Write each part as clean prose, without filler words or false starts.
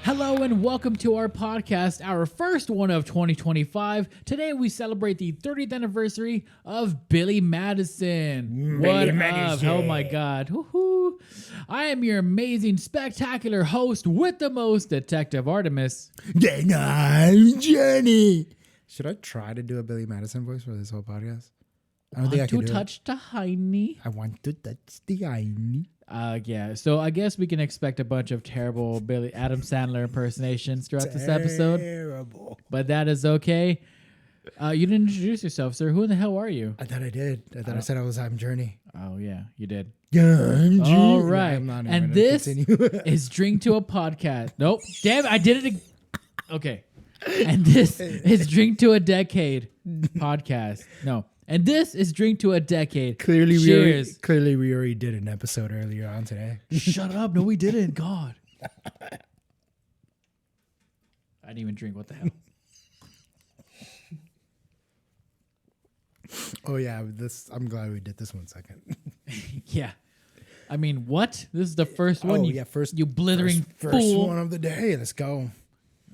Hello and welcome to our podcast, our first one of 2025. Today we celebrate the 30th anniversary of Billy Madison. Billy What Madison. up? Oh my God. Woohoo. I am your amazing, spectacular host with the most, Detective Artemis. Then I'm Jenny. Should I try to do a Billy Madison voice for this whole podcast? I don't think I can do touch the hiney. I want to touch the hiney. Yeah, so I guess we can expect a bunch of terrible Adam Sandler impersonations throughout this episode. Terrible. But that is okay. You didn't introduce yourself, sir. Who in the hell are you? I thought I did. I said I'm Journey. Oh, yeah, you did. All right. And this is Drink to a Podcast. Nope. Damn, I did it. Okay. And this is Drink to a Decade podcast. No. And this is Drink to a Decade. Clearly, Cheers. we already did an episode earlier on today. Shut up. No, we didn't. God. I didn't even drink. What the hell? Oh, yeah. I'm glad we did this one second. Yeah. I mean, what? This is the first one. First. You blithering first fool. one of the day. Let's go.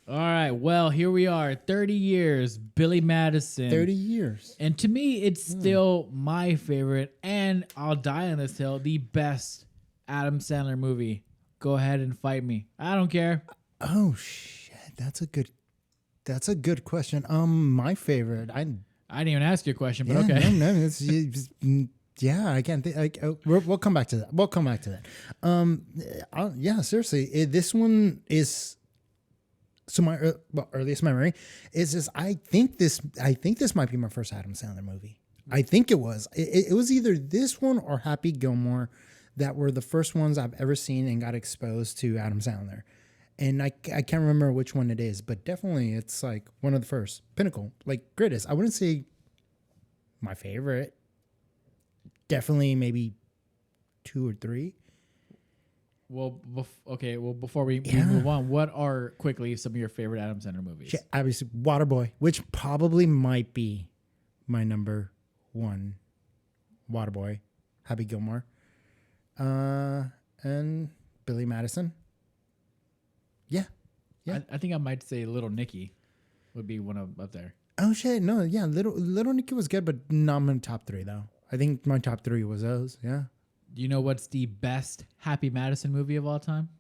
All right. Well, here we are. 30 years. Billy Madison. 30 years. And to me, it's still my favorite, and I'll die on this hill, the best Adam Sandler movie. Go ahead and fight me. I don't care. Oh shit, that's a good question. My favorite. I didn't even ask you a question, but yeah, okay. No, yeah, I can't think. We'll come back to that. Yeah, seriously, this one is. So my earliest memory is just I think this might be my first Adam Sandler movie. I think it was. It was either this one or Happy Gilmore that were the first ones I've ever seen and got exposed to Adam Sandler. And I can't remember which one it is, but definitely it's like one of the first. Pinnacle, like greatest. I wouldn't say my favorite. Definitely maybe 2 or 3. Well, before we move on, what are quickly some of your favorite Adam Sandler movies? Yeah, obviously, Waterboy, which probably might be my number 1. Waterboy, Happy Gilmore, and Billy Madison. Yeah. I think I might say Little Nicky would be one up there. Oh shit, no, yeah, Little Nicky was good, but not my top 3 though. I think my top 3 was those. Yeah. Do you know what's the best Happy Madison movie of all time?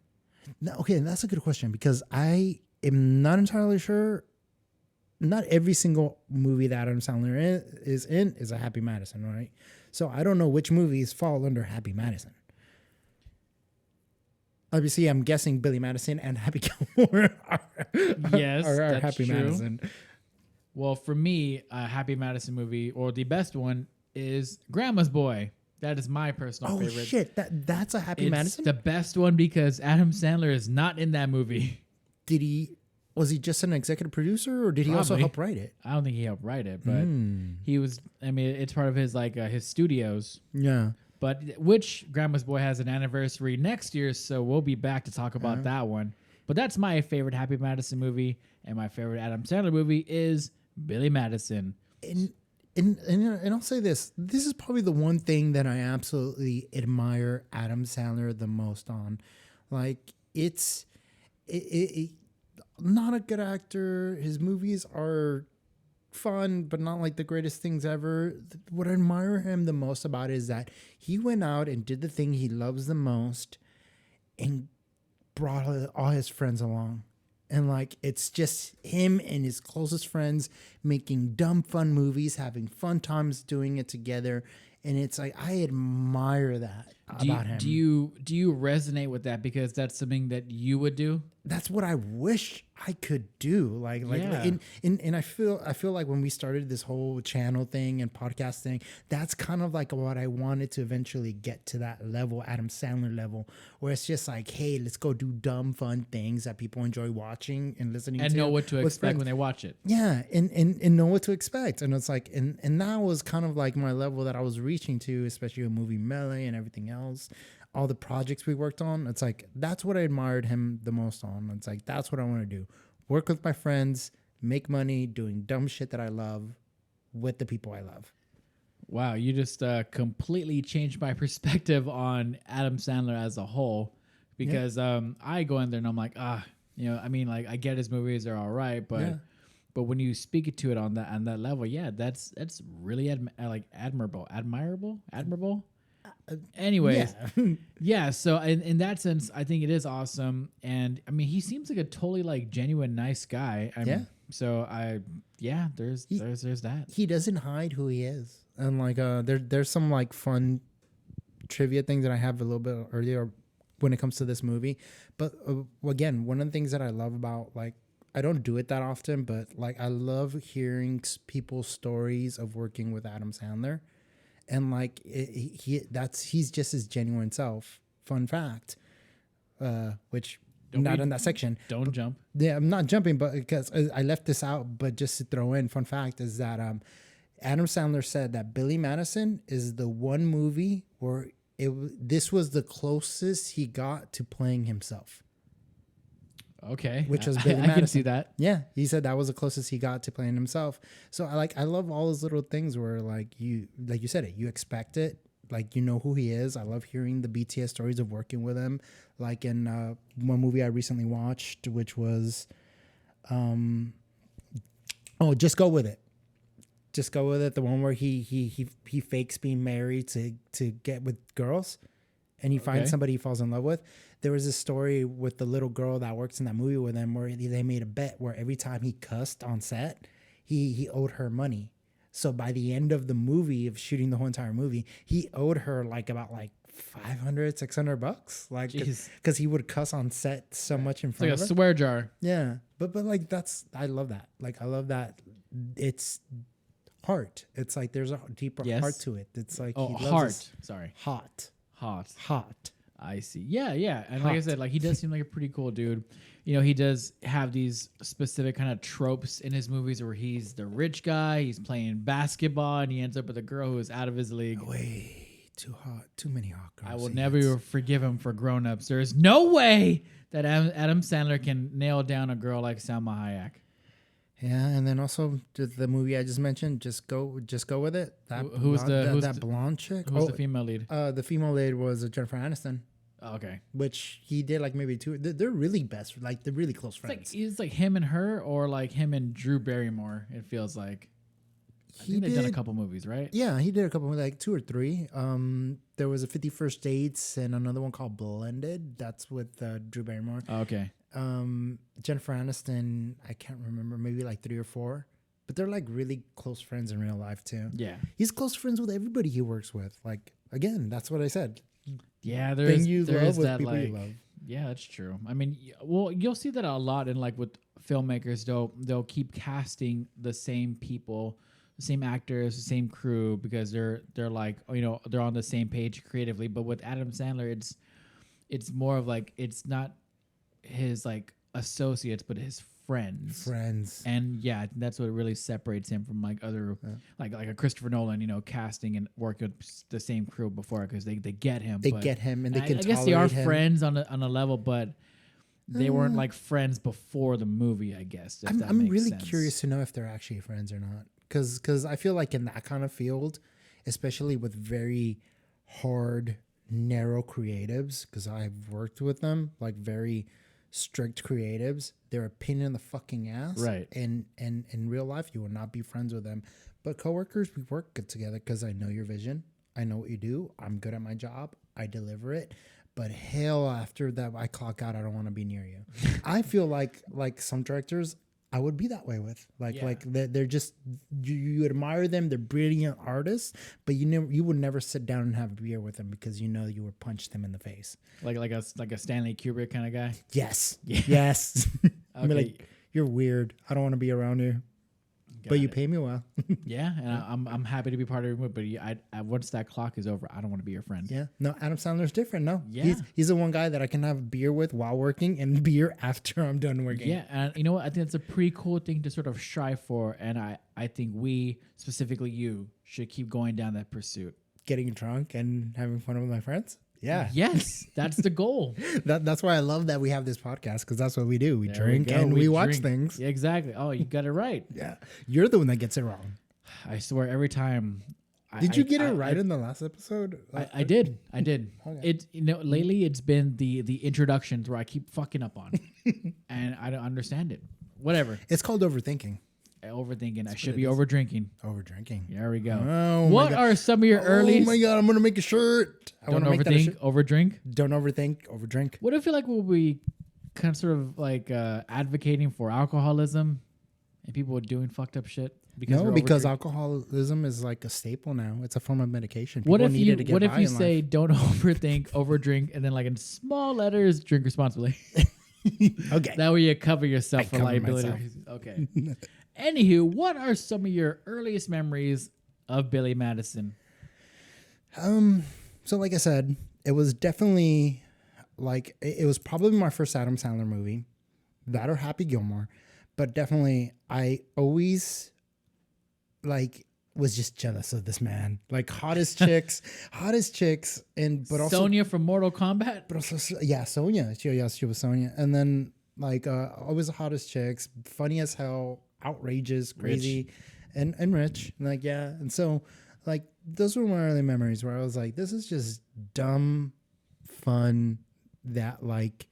No, okay, that's a good question because I am not entirely sure. Not every single movie that Adam Sandler is in is a Happy Madison, right? So I don't know which movies fall under Happy Madison. Obviously, I'm guessing Billy Madison and Happy Gilmore are that's Happy true. Madison. Well, for me, a Happy Madison movie, or the best one, is Grandma's Boy. That is my personal favorite. Oh shit, that's a Happy Madison? It's the best one because Adam Sandler is not in that movie. Was he just an executive producer or did he also help write it? I don't think he helped write it, but he was, I mean, it's part of his his studios. Yeah. But which Grandma's Boy has an anniversary next year, so we'll be back to talk about that one. But that's my favorite Happy Madison movie, and my favorite Adam Sandler movie is Billy Madison. And I'll say this is probably the one thing that I absolutely admire Adam Sandler the most on. Like, it's not a good actor. His movies are fun, but not like the greatest things ever. What I admire him the most about is that he went out and did the thing he loves the most and brought all his friends along. And like, it's just him and his closest friends making dumb fun movies, having fun times doing it together. And it's like, I admire that about him. Do you resonate with that because that's something that you would do? That's what I wish I could do. And I feel like when we started this whole channel thing and podcast thing, that's kind of like what I wanted to eventually get to, that level, Adam Sandler level, where it's just like, hey, let's go do dumb fun things that people enjoy watching and listening and to. know what to expect when they watch it. Yeah, and know what to expect. And it's like, and that was kind of like my level that I was reaching to, especially with movie Melee and everything else. All the projects we worked on, it's like, that's what I admired him the most on. It's like, that's what I want to do. Work with my friends, make money, doing dumb shit that I love with the people I love. Wow, you just completely changed my perspective on Adam Sandler as a whole. Because I go in there and I'm like, You know, I mean, like I get his movies are all right, but when you speak it to it on that level, yeah, that's really admirable. Anyways, yeah. So in that sense, I think it is awesome, and I mean, he seems like a totally like genuine nice guy. So there's that. He doesn't hide who he is, and like there's some like fun trivia things that I have a little bit earlier when it comes to this movie. But again, one of the things that I love about, like, I don't do it that often, but like I love hearing people's stories of working with Adam Sandler. And like he's just his genuine self. Fun fact, which not in that section. Don't jump. Yeah, I'm not jumping, but because I left this out. But just to throw in, fun fact is that Adam Sandler said that Billy Madison is the one movie where this was the closest he got to playing himself. Okay, which was Billy Madison. I can see that. Yeah, he said that was the closest he got to playing himself. So I love all those little things where like you said it, you expect it, like you know who he is. I love hearing the BTS stories of working with him. Like in one movie I recently watched, which was, Just Go With It. Just Go With It, the one where he fakes being married to get with girls, and he finds somebody he falls in love with. There was a story with the little girl that works in that movie with him where they made a bet where every time he cussed on set, he owed her money. So by the end of the movie, of shooting the whole entire movie, he owed her about $500-$600, like, because he would cuss on set so much in front of her. Like a swear jar. Yeah, but like I love that. Like I love that. It's heart. It's like there's a deeper heart to it. It's like heart. Sorry, hot. I see. Yeah. And like I said, like he does seem like a pretty cool dude. You know, he does have these specific kind of tropes in his movies where he's the rich guy, he's playing basketball, and he ends up with a girl who is out of his league. Way too hot. Too many hot girls. I will never forgive him for Grown Ups. There is no way that Adam Sandler can nail down a girl like Salma Hayek. Yeah, and then also the movie I just mentioned, Just Go With It. Who's that blonde chick? Who's the female lead? The female lead was Jennifer Aniston. Oh, okay. Which he did like maybe two. They're really best. Like they're really close friends. It's like him and her, or like him and Drew Barrymore. It feels like. I think they've done a couple movies, right? Yeah, he did a couple, like 2 or 3. There was a 50 First Dates and another one called Blended. That's with Drew Barrymore. Oh, okay. Jennifer Aniston, I can't remember, maybe like 3 or 4. But they're like really close friends in real life too. Yeah. He's close friends with everybody he works with. Like, again, that's what I said. Yeah, there is that, like, you love. Yeah, that's true. I mean, well, you'll see that a lot in like with filmmakers. They'll keep casting the same people, the same actors, the same crew, because they're like, you know, they're on the same page creatively. But with Adam Sandler, it's more of like, it's not his like associates, but his friends. And yeah, that's what really separates him from like other like a Christopher Nolan, you know, casting and working with the same crew before, because they get him. They get him, and they can. I guess they are friends on a level, but they weren't like friends before the movie. I guess I'm really curious to know if they're actually friends or not, because I feel like in that kind of field, especially with very hard, narrow creatives, because I've worked with them, like very strict creatives, they're a pain in the fucking ass. Right. And in real life, you will not be friends with them. But coworkers, we work good together because I know your vision. I know what you do. I'm good at my job. I deliver it. But hell, after that, I clock out. I don't want to be near you. I feel like some directors, I would be that way with. Like they're just, you admire them. They're brilliant artists, but you would never sit down and have a beer with them because you know you would punch them in the face. Like a Stanley Kubrick kind of guy. Yes. Yeah. Yes. Okay. I mean, like, you're weird. I don't want to be around you. But you pay me well. Yeah, and I'm happy to be part of your movie. But I once that clock is over, I don't want to be your friend. Yeah, no, Adam Sandler's different. No, yeah, he's the one guy that I can have a beer with while working and beer after I'm done working. Yeah, and you know what? I think it's a pretty cool thing to sort of strive for, and I think we, specifically you, should keep going down that pursuit. Getting drunk and having fun with my friends. Yeah. Yes, that's the goal. That's why I love that we have this podcast, because that's what we do. We drink and we watch things. Exactly. Oh, you got it right. Yeah. You're the one that gets it wrong. I swear every time Did you get it right in the last episode? I did. Okay. It lately it's been the introductions where I keep fucking up on, and I don't understand it. Whatever. It's called overthinking. Overthinking. I should be over drinking. Over drinking. There we go. Oh, what are some of your earliest? Oh my god! I'm gonna make a shirt. Don't overthink. Over drink. Don't overthink. Over drink. What if we'll be kind of sort of like advocating for alcoholism and people doing fucked up shit? Because alcoholism is like a staple now. It's a form of medication. What if you say don't overthink, overdrink, and then like in small letters, drink responsibly? Okay. That way you cover yourself for liability. Okay. Anywho, what are some of your earliest memories of Billy Madison? So like I said, it was definitely like it was probably my first Adam Sandler movie, that or Happy Gilmore, but definitely I always like was just jealous of this man. Like hottest chicks, and but also Sonya from Mortal Kombat. But also Sonya. She was Sonya, and then like always the hottest chicks, funny as hell, outrageous, crazy, rich. and rich. Like and so like those were my early memories where I was like, this is just dumb fun that like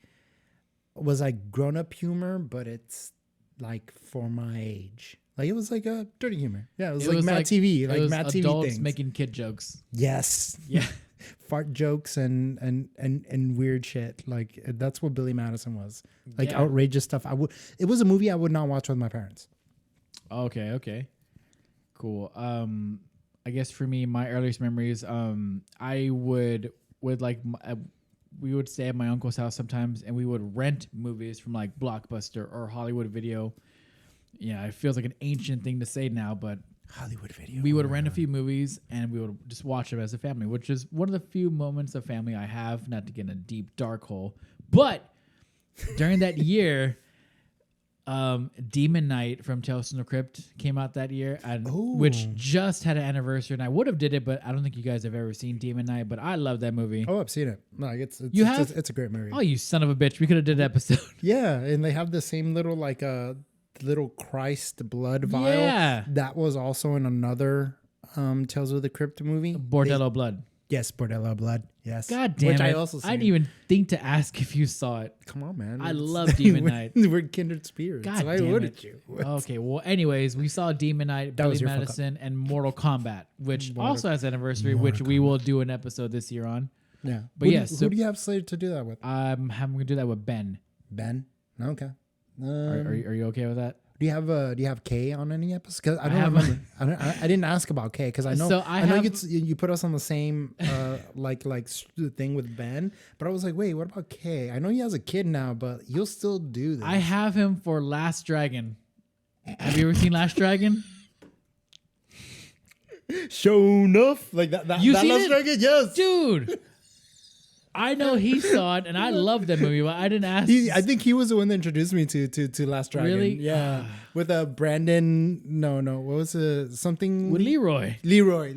was like grown up humor, but it's like for my age. Like it was like a dirty humor. Yeah, it was like Mad TV, like Mad TV adults things. making kid jokes. Yes. Yeah. Fart jokes and weird shit. Like that's what Billy Madison was. Like outrageous stuff. It was a movie I would not watch with my parents. Okay. Cool. I guess for me, my earliest memories, I would like we would stay at my uncle's house sometimes, and we would rent movies from like Blockbuster or Hollywood Video. Yeah, it feels like an ancient thing to say now, but Hollywood Video. We would rent a few movies and we would just watch them as a family, which is one of the few moments of family I have, not to get in a deep dark hole. But during that year, Demon Knight from Tales from the Crypt came out that year, which just had an anniversary, and I would have did it, but I don't think you guys have ever seen Demon Knight, but I love that movie. Oh, I've seen it. Like it's a great movie. Oh, you son of a bitch. We could have did an episode. Yeah, and they have the same little like little Christ blood vial. Yeah. That was also in another Tales of the Crypt movie. Bordello Blood. Yes, Bordello Blood. Yes. God damn it. I didn't even think to ask if you saw it. Come on, man. I love Demon Knight. We're kindred spirits. God Why damn wouldn't it. you? Okay, well, anyways, we saw Demon Knight, Billy Madison, and Mortal Kombat, which also has an anniversary, which we will do an episode this year on. Yeah. But who do you have slated to do that with? I'm going to do that with Ben. Ben? Okay. Are you okay with that? Do you have Kay on any episodes? Because I don't remember. I didn't ask about Kay because I know you put us on the same like thing with Ben, but I was like, wait, what about Kay? I know he has a kid now, but you'll still do this. I have him for Last Dragon. Have you ever seen Last Dragon? Sure enough, like that. You that seen Last it? Dragon, yes, dude. I know he saw it, and I love that movie, but I didn't ask. I think he was the one that introduced me to Last Dragon. Really? Yeah. With Brandon. No. What was something? With Leroy. Leroy.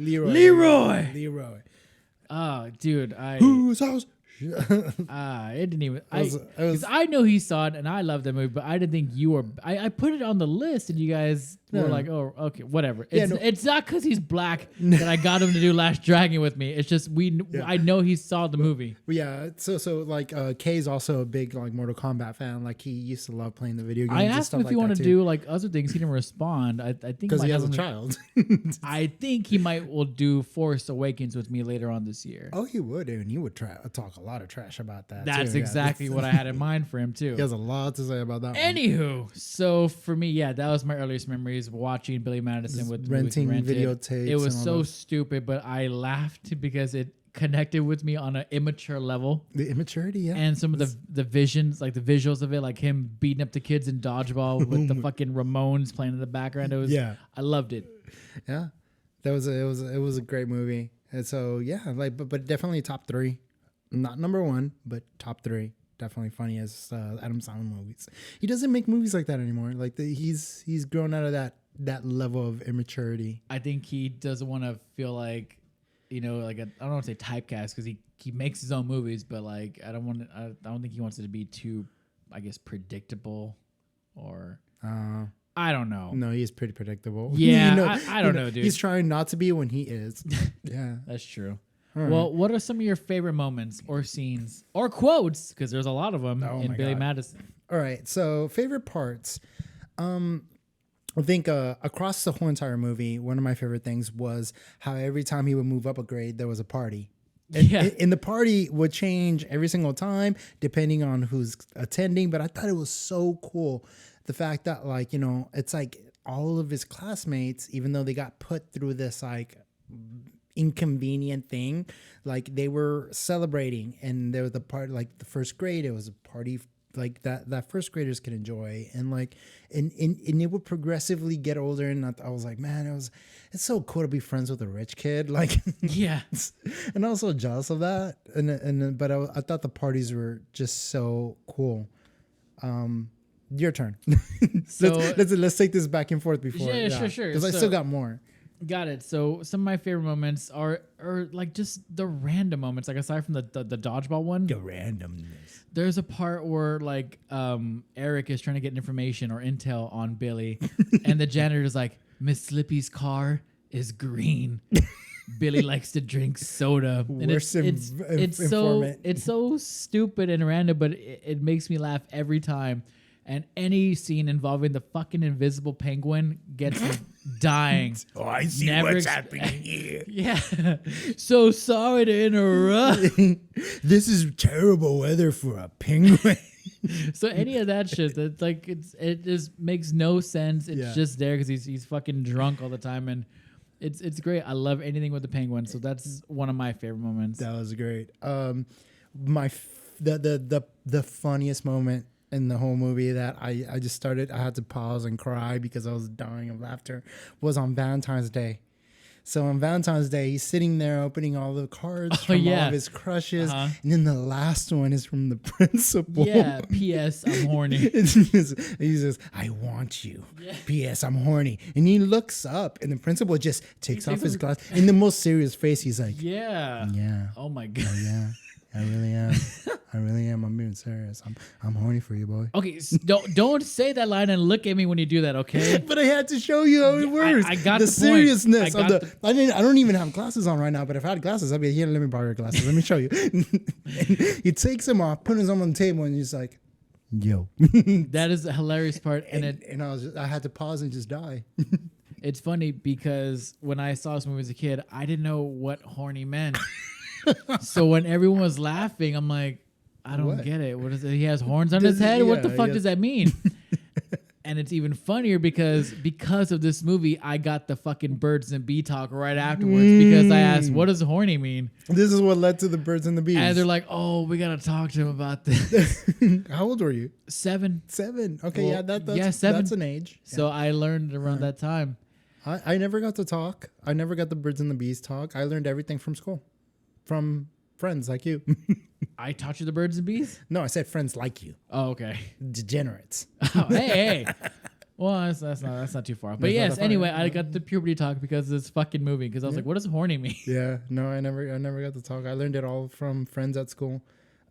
Oh, dude. Whose house? It didn't even. I know he saw it, and I love that movie, but I didn't think you were. I put it on the list, and you guys were like, "Oh, okay, whatever." It's not because he's black that I got him to do Last Dragon with me. It's just I know he saw the movie. Yeah. So like Kay's also a big like Mortal Kombat fan. Like he used to love playing the video games. I asked him if he wanted to do like other things. He didn't respond. I think because he has a child. I think he will do Force Awakens with me later on this year. Oh, he would, and he would talk a lot of trash about that. That's exactly what I had in mind for him too. He has a lot to say about that. Anywho, so for me, that was my earliest memories watching Billy Madison with renting videotapes. It was so stupid, but I laughed because it connected with me on an immature level. The immaturity, yeah. And some of the visions, like the visuals of it, like him beating up the kids in dodgeball with the fucking Ramones playing in the background. It was, I loved it. Yeah, it was a great movie. And so but definitely top 3. Not number 1, but top 3. Definitely funny as Adam Sandler movies. He doesn't make movies like that anymore. Like he's grown out of that level of immaturity. I think he doesn't want to feel like, I don't want to say typecast because he makes his own movies, but like I don't think he wants it to be too, I guess, predictable or I I don't know. No, he's pretty predictable. Yeah, I don't know, dude. He's trying not to be when he is. Yeah. That's true. All Well, what are some of your favorite moments or scenes or quotes? Because there's a lot of them in Billy Madison. All right. So favorite parts. I think across the whole entire movie, one of my favorite things was how every time he would move up a grade, there was a party. And the party would change every single time depending on who's attending. But I thought it was so cool. The fact that, like, you know, it's like all of his classmates, even though they got put through this like inconvenient thing, like they were celebrating. And there was the part, like the first grade, it was a party like that first graders can enjoy, and like and it would progressively get older, and I was like, man, it's so cool to be friends with a rich kid, like yeah. And also jealous of that, but I thought the parties were just so cool. Your turn. So let's take this back and forth before. Sure. Because I still got more. Got it. So some of my favorite moments are like just the random moments. Like aside from the dodgeball one, the randomness. There's a part where like Eric is trying to get information or intel on Billy, and the janitor is like, Miss Slippy's car is green. Billy likes to drink soda. And it's so stupid and random, but it makes me laugh every time. And any scene involving the fucking invisible penguin gets me dying. Oh, I see what's happening here. Yeah. So sorry to interrupt. This is terrible weather for a penguin. So any of that shit, that's like it just makes no sense. It's just there because he's fucking drunk all the time, and it's great. I love anything with the penguin. So that's one of my favorite moments. That was great. The funniest moment in the whole movie that I had to pause and cry because I was dying of laughter was on Valentine's Day. So on Valentine's Day, he's sitting there opening all the cards from all of his crushes. And then the last one is from the principal. Yeah, P.S. I'm horny. He says, I want you. Yeah. P.S. I'm horny. And he looks up and the principal just takes off his glasses. In the most serious face, he's like, yeah. Oh my God. Oh, yeah. I really am. I'm being serious. I'm horny for you, boy. Okay, don't say that line and look at me when you do that, okay? But I had to show you how it works. I got the seriousness of the. I don't even have glasses on right now. But if I had glasses, I'd be here. Let me borrow your glasses. Let me show you. He takes them off, puts them on the table, and he's like, "Yo." That is the hilarious part, and I had to pause and just die. It's funny because when I saw this movie as a kid, I didn't know what horny meant. So when everyone was laughing, I'm like, I don't get it. What is it? He has horns on his head? What the fuck does that mean? And it's even funnier because of this movie, I got the fucking birds and bee talk right afterwards because I asked, what does horny mean? This is what led to the birds and the bees. And they're like, oh, we got to talk to him about this. How old were you? 7. 7. Okay, well, that's 7. That's an age. So I learned around that time. I never got to talk. I never got the birds and the bees talk. I learned everything from school. From friends like you. I taught you the birds and bees? No, I said friends like you. Oh, okay. Degenerates. Oh, hey. Well, that's not too far. But that's yes, anyway, I got the puberty talk because of this fucking movie. Because I was like, what does horny mean? Yeah, no, I never got to talk. I learned it all from friends at school,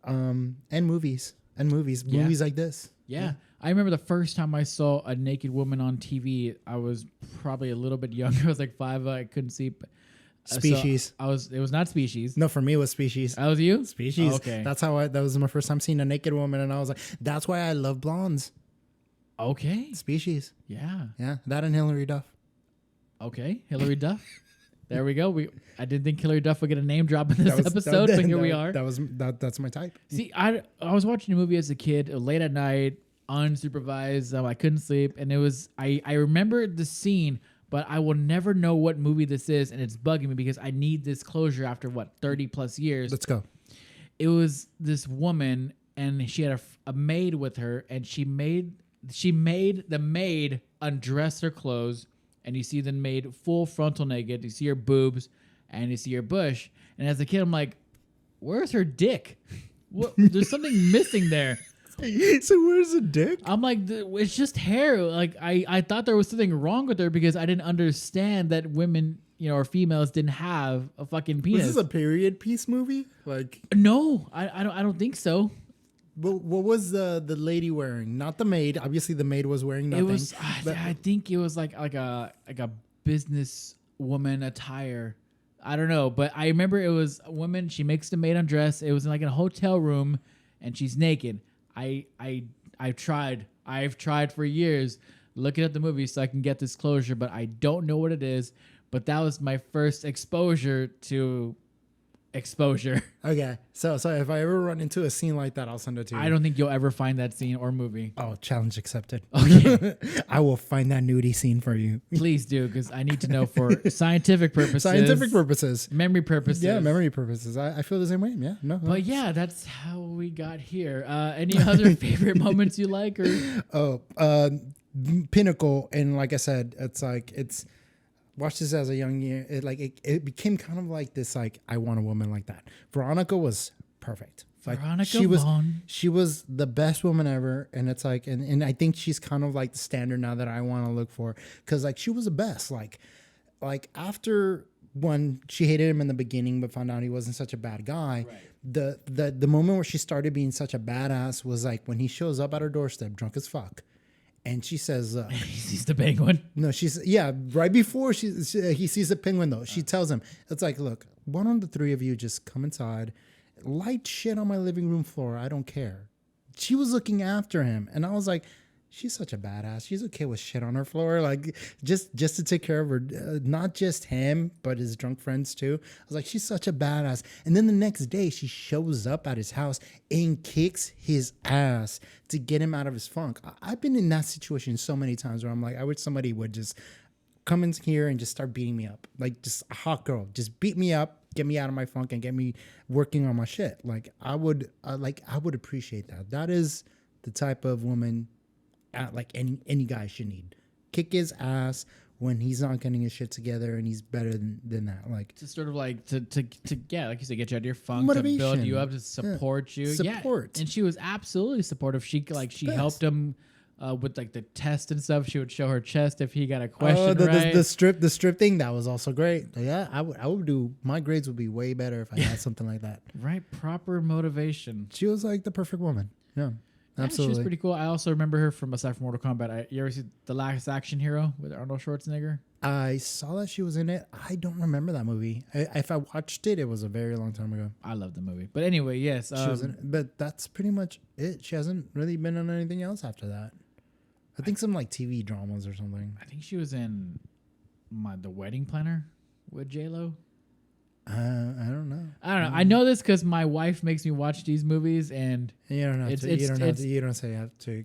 and movies movies like this. Yeah. I remember the first time I saw a naked woman on TV. I was probably a little bit younger. I was like 5. I couldn't see. Species. So it was not Species. No, for me it was Species. That was you? Species. Oh, okay. That was my first time seeing a naked woman, and I was like, that's why I love blondes. Okay. Species. Yeah. Yeah. That and Hillary Duff. Okay. Hillary Duff. There we go. I didn't think Hillary Duff would get a name drop in this episode, but here we are. That's my type. See, I was watching a movie as a kid late at night, unsupervised. I couldn't sleep, and it was I remember the scene. But I will never know what movie this is, and it's bugging me because I need this closure after 30 plus years. Let's go. It was this woman, and she had a maid with her, and she made the maid undress her clothes, and you see the maid full frontal naked. You see her boobs, and you see her bush. And as a kid, I'm like, where's her dick? There's something missing there. So where's the dick? I'm like, it's just hair. Like I thought there was something wrong with her because I didn't understand that women, or females didn't have a fucking penis. Was this a period piece movie? Like, no, I don't think so. what was the lady wearing? Not the maid. Obviously, the maid was wearing nothing. It was. I think it was like a business woman attire. I don't know, but I remember it was a woman. She makes the maid undress. It was like in a hotel room, and she's naked. I've tried for years looking at the movie so I can get this closure, but I don't know what it is. But that was my first exposure to exposure. Okay, so if I ever run into a scene like that, I'll send it to you. I don't think you'll ever find that scene or movie. Oh, challenge accepted. Okay. I will find that nudie scene for you. Please do, because I need to know for scientific purposes. Memory purposes. Yeah, memory purposes. I feel the same way. Yeah, no. But yeah, that's how we got here. Any other favorite moments you like? Pinnacle, and like I said, it's watched this as a young year. It became kind of like this. Like, I want a woman like that. Veronica was perfect. Like, she was the best woman ever, and it's like, and I think she's kind of like the standard now that I want to look for, because like she was the best. Like after when she hated him in the beginning, but found out he wasn't such a bad guy. Right. The moment where she started being such a badass was like when he shows up at her doorstep, drunk as fuck. And she says, he sees the penguin. No, right before he sees the penguin, though, she tells him, it's like, look, why don't the three of you just come inside, light shit on my living room floor. I don't care. She was looking after him. And I was like, she's such a badass. She's okay with shit on her floor. Like, just to take care of her, not just him, but his drunk friends too. I was like, she's such a badass. And then the next day she shows up at his house and kicks his ass to get him out of his funk. I've been in that situation so many times where I'm like, I wish somebody would just come in here and just start beating me up. Like, just a hot girl, just beat me up, get me out of my funk and get me working on my shit. Like, I would appreciate that. That is the type of woman like any guy should need. Kick his ass when he's not getting his shit together, and he's better than that. Like, to sort of like to yeah, like you said, get you out of your funk, motivation. To build you up, to support you. Support. Yeah. And she was absolutely supportive. She helped him with like the test and stuff. She would show her chest if he got a question right. The strip thing, that was also great. Yeah, I would do. My grades would be way better if I had something like that. Right, proper motivation. She was like the perfect woman. Yeah. Absolutely. She was pretty cool. I also remember her from aside from Mortal Kombat. You ever see The Last Action Hero with Arnold Schwarzenegger? I saw that she was in it. I don't remember that movie. If I watched it, it was a very long time ago. I love the movie. But anyway, yes. She was in it, but that's pretty much it. She hasn't really been on anything else after that. I think some like TV dramas or something. I think she was in The Wedding Planner with J-Lo. I don't know. I know this because my wife makes me watch these movies, and you don't have to. You don't say have to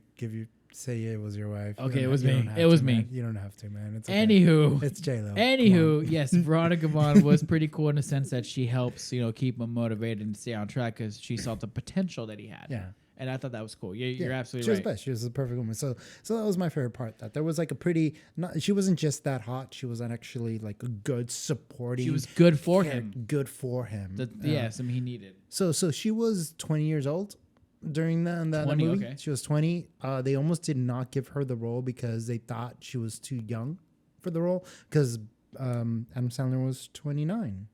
say it was your wife. Okay, it was me. It was me. You don't have to, man. It's okay. Anywho, it's J-Lo. Anywho, yes, Veronica Vaughn was pretty cool in the sense that she helps keep him motivated and stay on track because she saw the potential that he had. Yeah. And I thought that was cool. You're absolutely right. She was best. She was the perfect woman. So that was my favorite part. That there was like a pretty. She wasn't just that hot. She was actually like a good supporting. She was good for him. Good for him. Something he needed. So she was 20 years old during that movie. Okay. She was 20. They almost did not give her the role because they thought she was too young for the role because Adam Sandler was 29.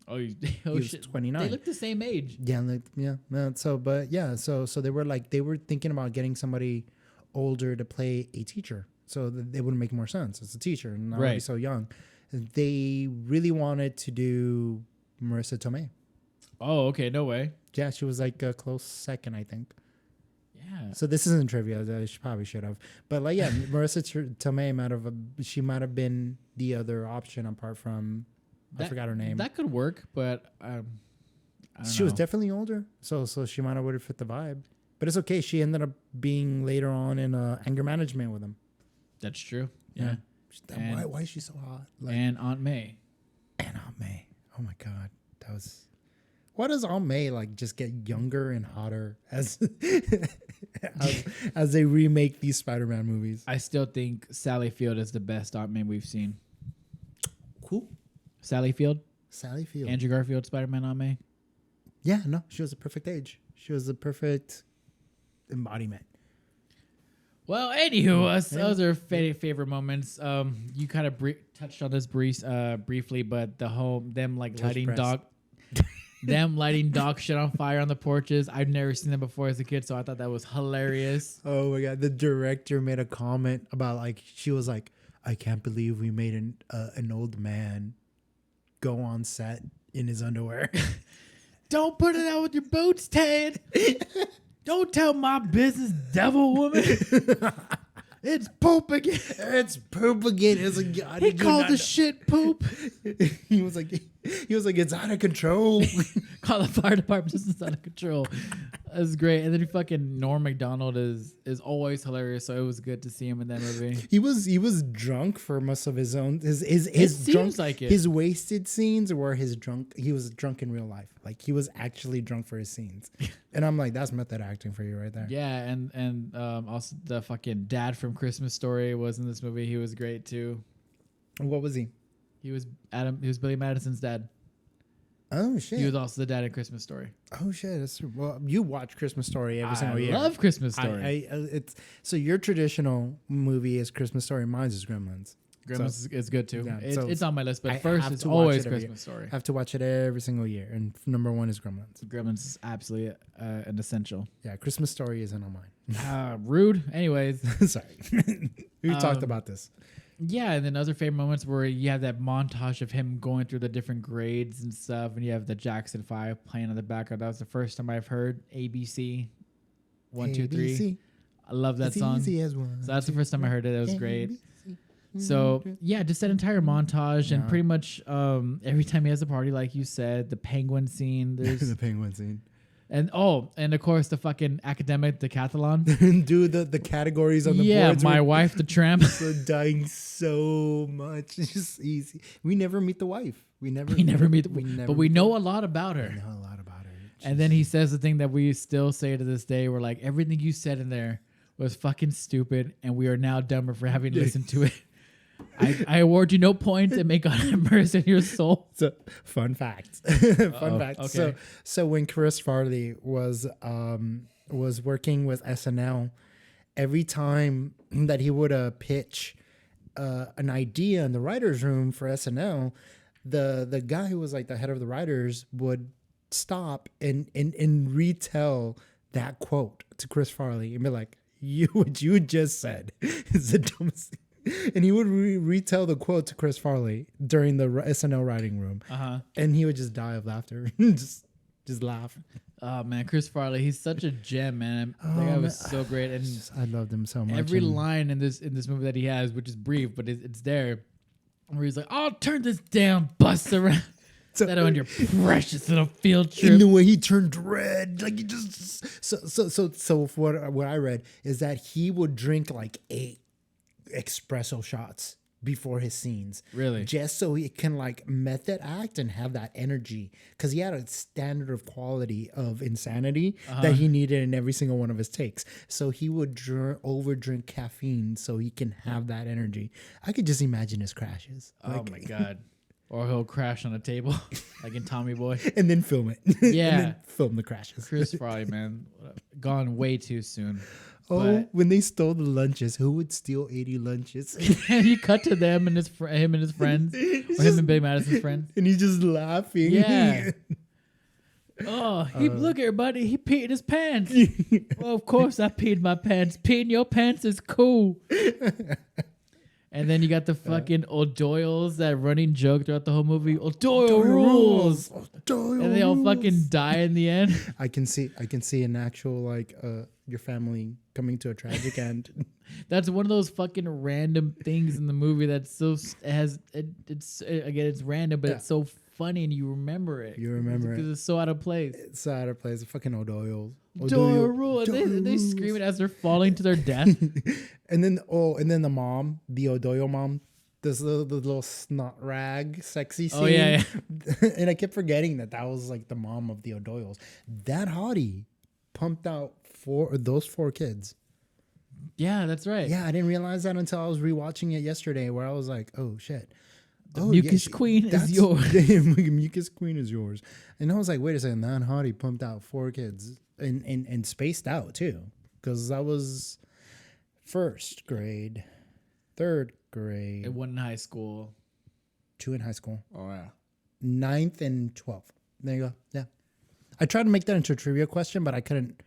He was 29. They look the same age. Yeah. So they were thinking about getting somebody older to play a teacher, so that it would make more sense as a teacher and not be so young. They really wanted to do Marissa Tomei. Oh, okay, no way. Yeah, she was like a close second, I think. Yeah. So this isn't trivia. I probably should have, but like, yeah, Marissa Tomei might have been the other option apart from. I forgot her name. That could work, but I don't know. She was definitely older, so she might have would have fit the vibe. But it's okay. She ended up being later on in anger management with him. That's true. Yeah. Why is she so hot? And Aunt May. Oh my God, that was. Why does Aunt May just get younger and hotter as they remake these Spider-Man movies? I still think Sally Field is the best Aunt May we've seen. Cool. Sally Field. Andrew Garfield, Spider-Man Aunt May. Yeah, no, she was a perfect age. She was the perfect embodiment. Well, anywho, those are favorite moments. You kind of touched on this briefly, but them lighting dog. them lighting dog shit on fire on the porches. I've never seen them before as a kid, so I thought that was hilarious. Oh my god! The director made a comment about like she was like, "I can't believe we made an old man go on set in his underwear." Don't put it out with your boots, Ted. Don't tell my business, devil woman. It's poop again. It's poop again. It's like, he called the shit poop. He was like, it's out of control. Call the fire department. This is out of control. That's great. And then fucking Norm Macdonald is always hilarious. So it was good to see him in that movie. He was drunk for most of his own his seems like it. His wasted scenes were his drunk. He was drunk in real life. Like he was actually drunk for his scenes. And I'm like, that's method acting for you right there. Yeah, and also the fucking dad from Christmas Story was in this movie. He was great too. What was he? He was Billy Madison's dad. Oh shit! He was also the dad in Christmas Story. Oh shit! That's true. Well, you watch Christmas Story every single year. I love Christmas Story. It's so your traditional movie is Christmas Story. Mine's is Gremlins. Gremlins is good too. Yeah, it's on my list, but first it's always Christmas Story. I have to watch it every single year, and number one is Gremlins. Gremlins is absolutely an essential. Yeah, Christmas Story isn't on mine. Rude. Anyways, sorry, we talked about this. Yeah, and then other favorite moments where you have that montage of him going through the different grades and stuff, and you have the Jackson 5 playing in the background. That was the first time I've heard ABC 1, 2, 3. I love that song. Easy as one, so that's the first time I heard it. It was great. So yeah, just that entire montage and pretty much every time he has a party, like you said, the penguin scene. There's the penguin scene. And of course the fucking academic decathlon. Do the categories on the boards. Yeah, my wife, the tramp. So dying so much. It's just easy. We never meet the wife. We never meet but we know a lot about her. We know a lot about her. And then he says the thing that we still say to this day. We're like, everything you said in there was fucking stupid, and we are now dumber for having listened to it. I award you no points and may God have mercy in your soul. So, fun fact. Fun fact. Okay. So when Chris Farley was working with SNL, every time that he would pitch an idea in the writers' room for SNL, the guy who was like the head of the writers would stop and retell that quote to Chris Farley and be like, what you just said is the dumbest thing. And he would retell the quote to Chris Farley during the SNL writing room, and he would just die of laughter, just laugh. Oh man, Chris Farley, he's such a gem, man. That guy was so great, and I loved him so much. Every line in this movie that he has, which is brief, but it's there, where he's like, "I'll turn this damn bus around." So, that on your precious little field trip. And the way he turned red, like he just so what I read is that he would drink like 8 espresso shots before his scenes, really, just so he can like method act and have that energy, because he had a standard of quality of insanity that he needed in every single one of his takes. So he would over drink caffeine so he can have that energy. I could just imagine his crashes. Oh my god. Or he'll crash on a table, like in Tommy Boy. And then film it. Yeah. And then film the crashes. Farley, Farley, man. Gone way too soon. Oh, when they stole the lunches, who would steal 80 lunches? And you cut to them and him and his friends. Or him and Billy Madison's friends. And he's just laughing. Yeah. Oh, look, everybody, he peed his pants. Well, of course I peed my pants. Peeing your pants is cool. And then you got the fucking O'Doyles, that running joke throughout the whole movie. O'Doyle rules. O'Doyle and they all fucking die in the end. I can see an actual like your family coming to a tragic end. That's one of those fucking random things in the movie that's so it's random, but it's so funny and you remember it. You remember it because it's so out of place. It's so out of place. The fucking O'Doyles. O'Doyle rule. They scream it as they're falling to their death. and then the mom, the O'Doyle mom, this the little snot rag sexy scene. Oh yeah. And I kept forgetting that was like the mom of the O'Doyles. That hottie pumped out those 4 kids. Yeah, that's right. Yeah, I didn't realize that until I was rewatching it yesterday, where I was like, oh shit. The mucus queen is yours. Mucus queen is yours. And I was like, wait a second, that hottie pumped out 4 kids and spaced out too. Because I was 1st grade, 3rd grade. And 1 in high school. 2 in high school. Oh yeah. 9th and 12th. There you go. Yeah. I tried to make that into a trivia question, but I couldn't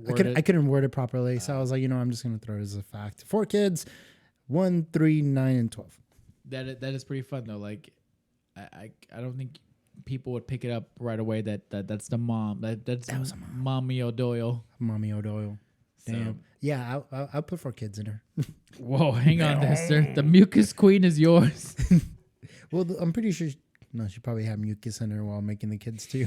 word it properly. So I was like, I'm just gonna throw it as a fact. 4 kids, 1, 3, 9, and 12. That is pretty fun though. Like, I don't think people would pick it up right away. That's the mom. That's Mommy O'Doyle. Mommy O'Doyle. Damn. So. Yeah, I'll put 4 kids in her. Whoa, hang on there, sir. The mucus queen is yours. Well, I'm pretty sure. No, she probably had mucus in her while making the kids too.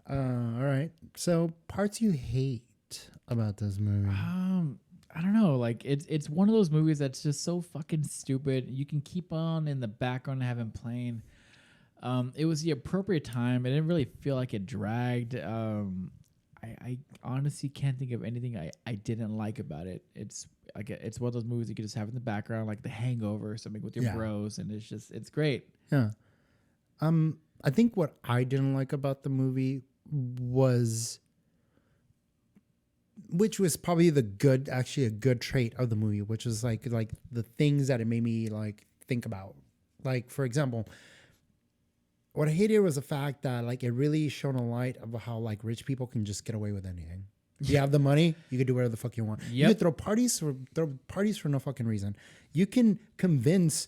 All right. So parts you hate about this movie? I don't know. Like it's one of those movies that's just so fucking stupid. You can keep on in the background and have him playing. It was the appropriate time. It didn't really feel like it dragged. I honestly can't think of anything I didn't like about it. It's one of those movies you can just have in the background, like The Hangover or something with your bros, and it's great. Yeah. I think what I didn't like about the movie was, which was probably a good trait of the movie, which is like the things that it made me like think about. Like, for example, what I hated was the fact that like it really shone a light of how like rich people can just get away with anything. If you have the money, you can do whatever the fuck you want. Yep. You can throw parties for no fucking reason. You can convince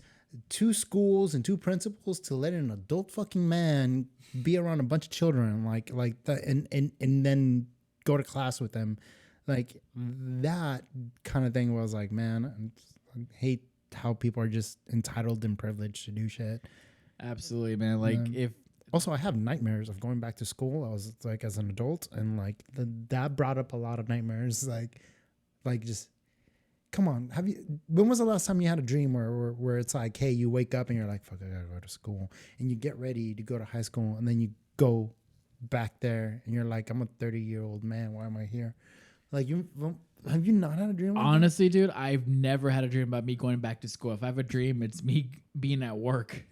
2 schools and 2 principals to let an adult fucking man be around a bunch of children like that, and then go to class with them. Like that kind of thing was like, man, I hate how people are just entitled and privileged to do shit. Absolutely, man. Like also, I have nightmares of going back to school. I was like as an adult, and like that brought up a lot of nightmares. Like just come on. When was the last time you had a dream where it's like, hey, you wake up and you're like, fuck, I gotta go to school, and you get ready to go to high school, and then you go back there, and you're like, I'm a 30-year-old man. Why am I here? Like, have you not had a dream? Honestly, dude, I've never had a dream about me going back to school. If I have a dream, it's me being at work.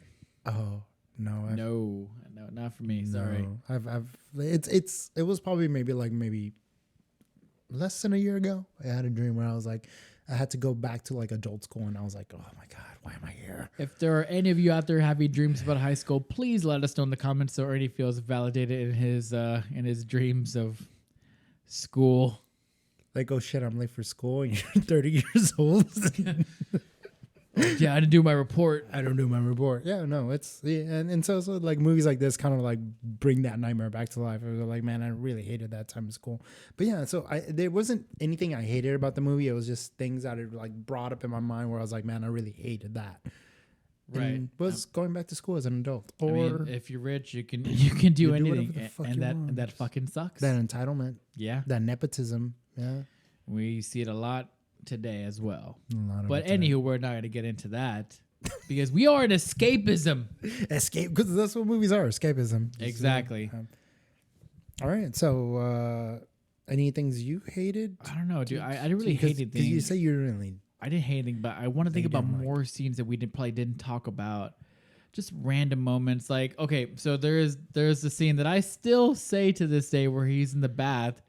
Oh no, no, not for me. Sorry. It was probably maybe less than a year ago. I had a dream where I was like, I had to go back to like adult school, and I was like, oh my God, why am I here? If there are any of you out there having dreams about high school, please let us know in the comments so Ernie feels validated in his dreams of school. Like, oh shit, I'm late for school and you're 30 years old. Yeah, I didn't do my report. Yeah, no, and so like movies like this kind of like bring that nightmare back to life. I was like, man, I really hated that time in school. But yeah, so there wasn't anything I hated about the movie. It was just things that it like brought up in my mind where I was like, man, I really hated that. Right. And was going back to school as an adult. Or I mean, if you're rich, you can do anything, and that fucking sucks. That entitlement. Yeah. That nepotism. Yeah. We see it a lot today as well. But anywho, we're not going to get into that because we are an escapism. Because that's what movies are, escapism. Exactly. All right. So, any things you hated? I don't know, dude. I didn't really hate anything. Because you say you really... I didn't hate anything, but I want to think about more scenes that we probably didn't talk about. Just random moments. Like, okay, so there's the scene that I still say to this day where he's in the bath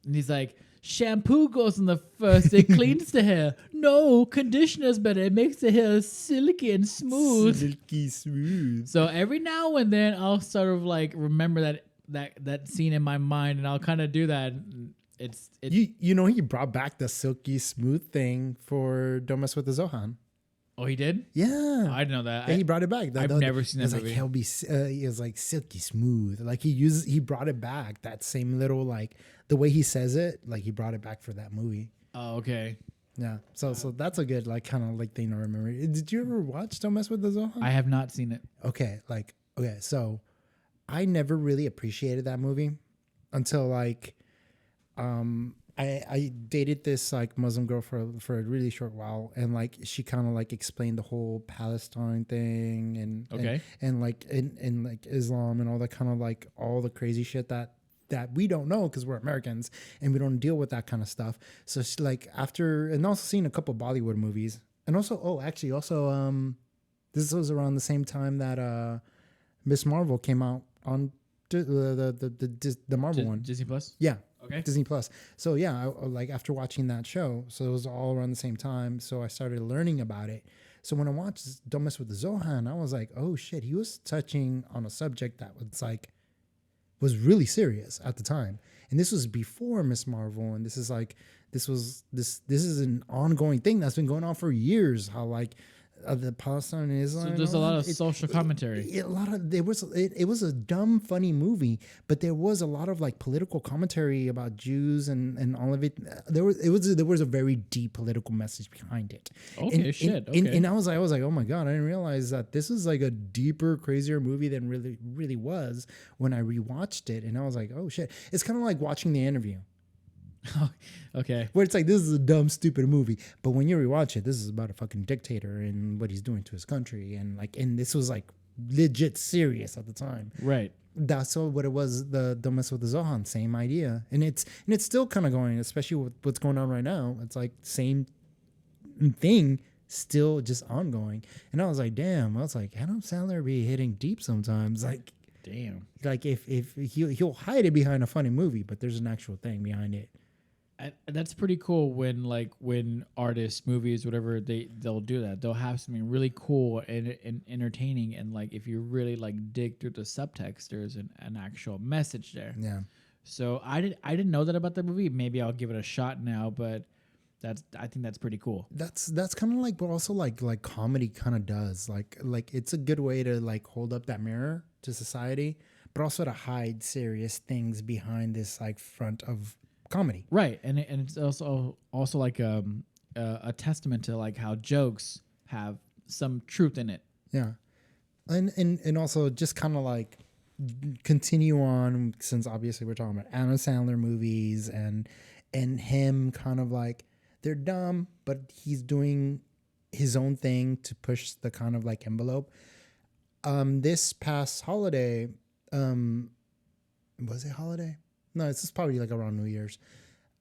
and he's like, shampoo goes in the first, it cleans the hair. No, conditioner's better. It makes the hair silky and smooth. Silky smooth. So every now and then I'll sort of like remember that scene in my mind, and I'll kind of do that. He brought back the silky smooth thing for Don't Mess with the Zohan. Oh, he did? Yeah. I didn't know that. Yeah, he brought it back. I've never seen that movie. He was like silky smooth. Like he brought it back. That same little like the way he says it, like he brought it back for that movie. Oh, okay. Yeah. So that's a good like kind of like thing to remember. Did you ever watch Don't Mess with the Zohan? I have not seen it. Okay. So I never really appreciated that movie until like I dated this like Muslim girl for a really short while, and like she kind of like explained the whole Palestine thing and like Islam and all that kind of like all the crazy shit that we don't know because we're Americans and we don't deal with that kind of stuff. So she, like after, and also seen a couple Bollywood movies, and also this was around the same time that Miss Marvel came out on the Marvel one. Disney Plus? Yeah. Okay. Disney Plus. So yeah, like after watching that show, so it was all around the same time. So I started learning about it. So when I watched Don't Mess with the Zohan, I was like, oh shit, he was touching on a subject that was really serious at the time. And this was before Miss Marvel, and this is an ongoing thing that's been going on for years. How the Palestine and Israel. So there's a lot of social commentary. It was a dumb, funny movie, but there was a lot of like political commentary about Jews and all of it. There was a very deep political message behind it. Okay, and I was like, oh my god, I didn't realize that this is like a deeper, crazier movie than really was when I rewatched it, and I was like, oh shit, it's kind of like watching The Interview. Okay. Where it's like, this is a dumb, stupid movie. But when you rewatch it, this is about a fucking dictator and what he's doing to his country. And this was like legit serious at the time. Right. That's what it was. The Don't Mess with the Zohan, same idea. And it's still kind of going, especially with what's going on right now. It's like same thing, still just ongoing. And I was like, damn, Adam Sandler be hitting deep sometimes. Like, damn. Like if he'll hide it behind a funny movie, but there's an actual thing behind it. That's pretty cool when artists, movies, whatever, they'll do that. They'll have something really cool and entertaining, and like if you really like dig through the subtext, there's an actual message there. Yeah. So I didn't know that about the movie. Maybe I'll give it a shot now, but I think that's pretty cool. That's kind of like, but also like comedy kind of does. Like it's a good way to like hold up that mirror to society, but also to hide serious things behind this like front of comedy. Right. And it's also like a testament to like how jokes have some truth in it. Yeah. And also just kind of like continue on, since obviously we're talking about Adam Sandler movies and him kind of like, they're dumb, but he's doing his own thing to push the kind of like envelope. This past holiday, was it holiday? No, this is probably like around New Year's.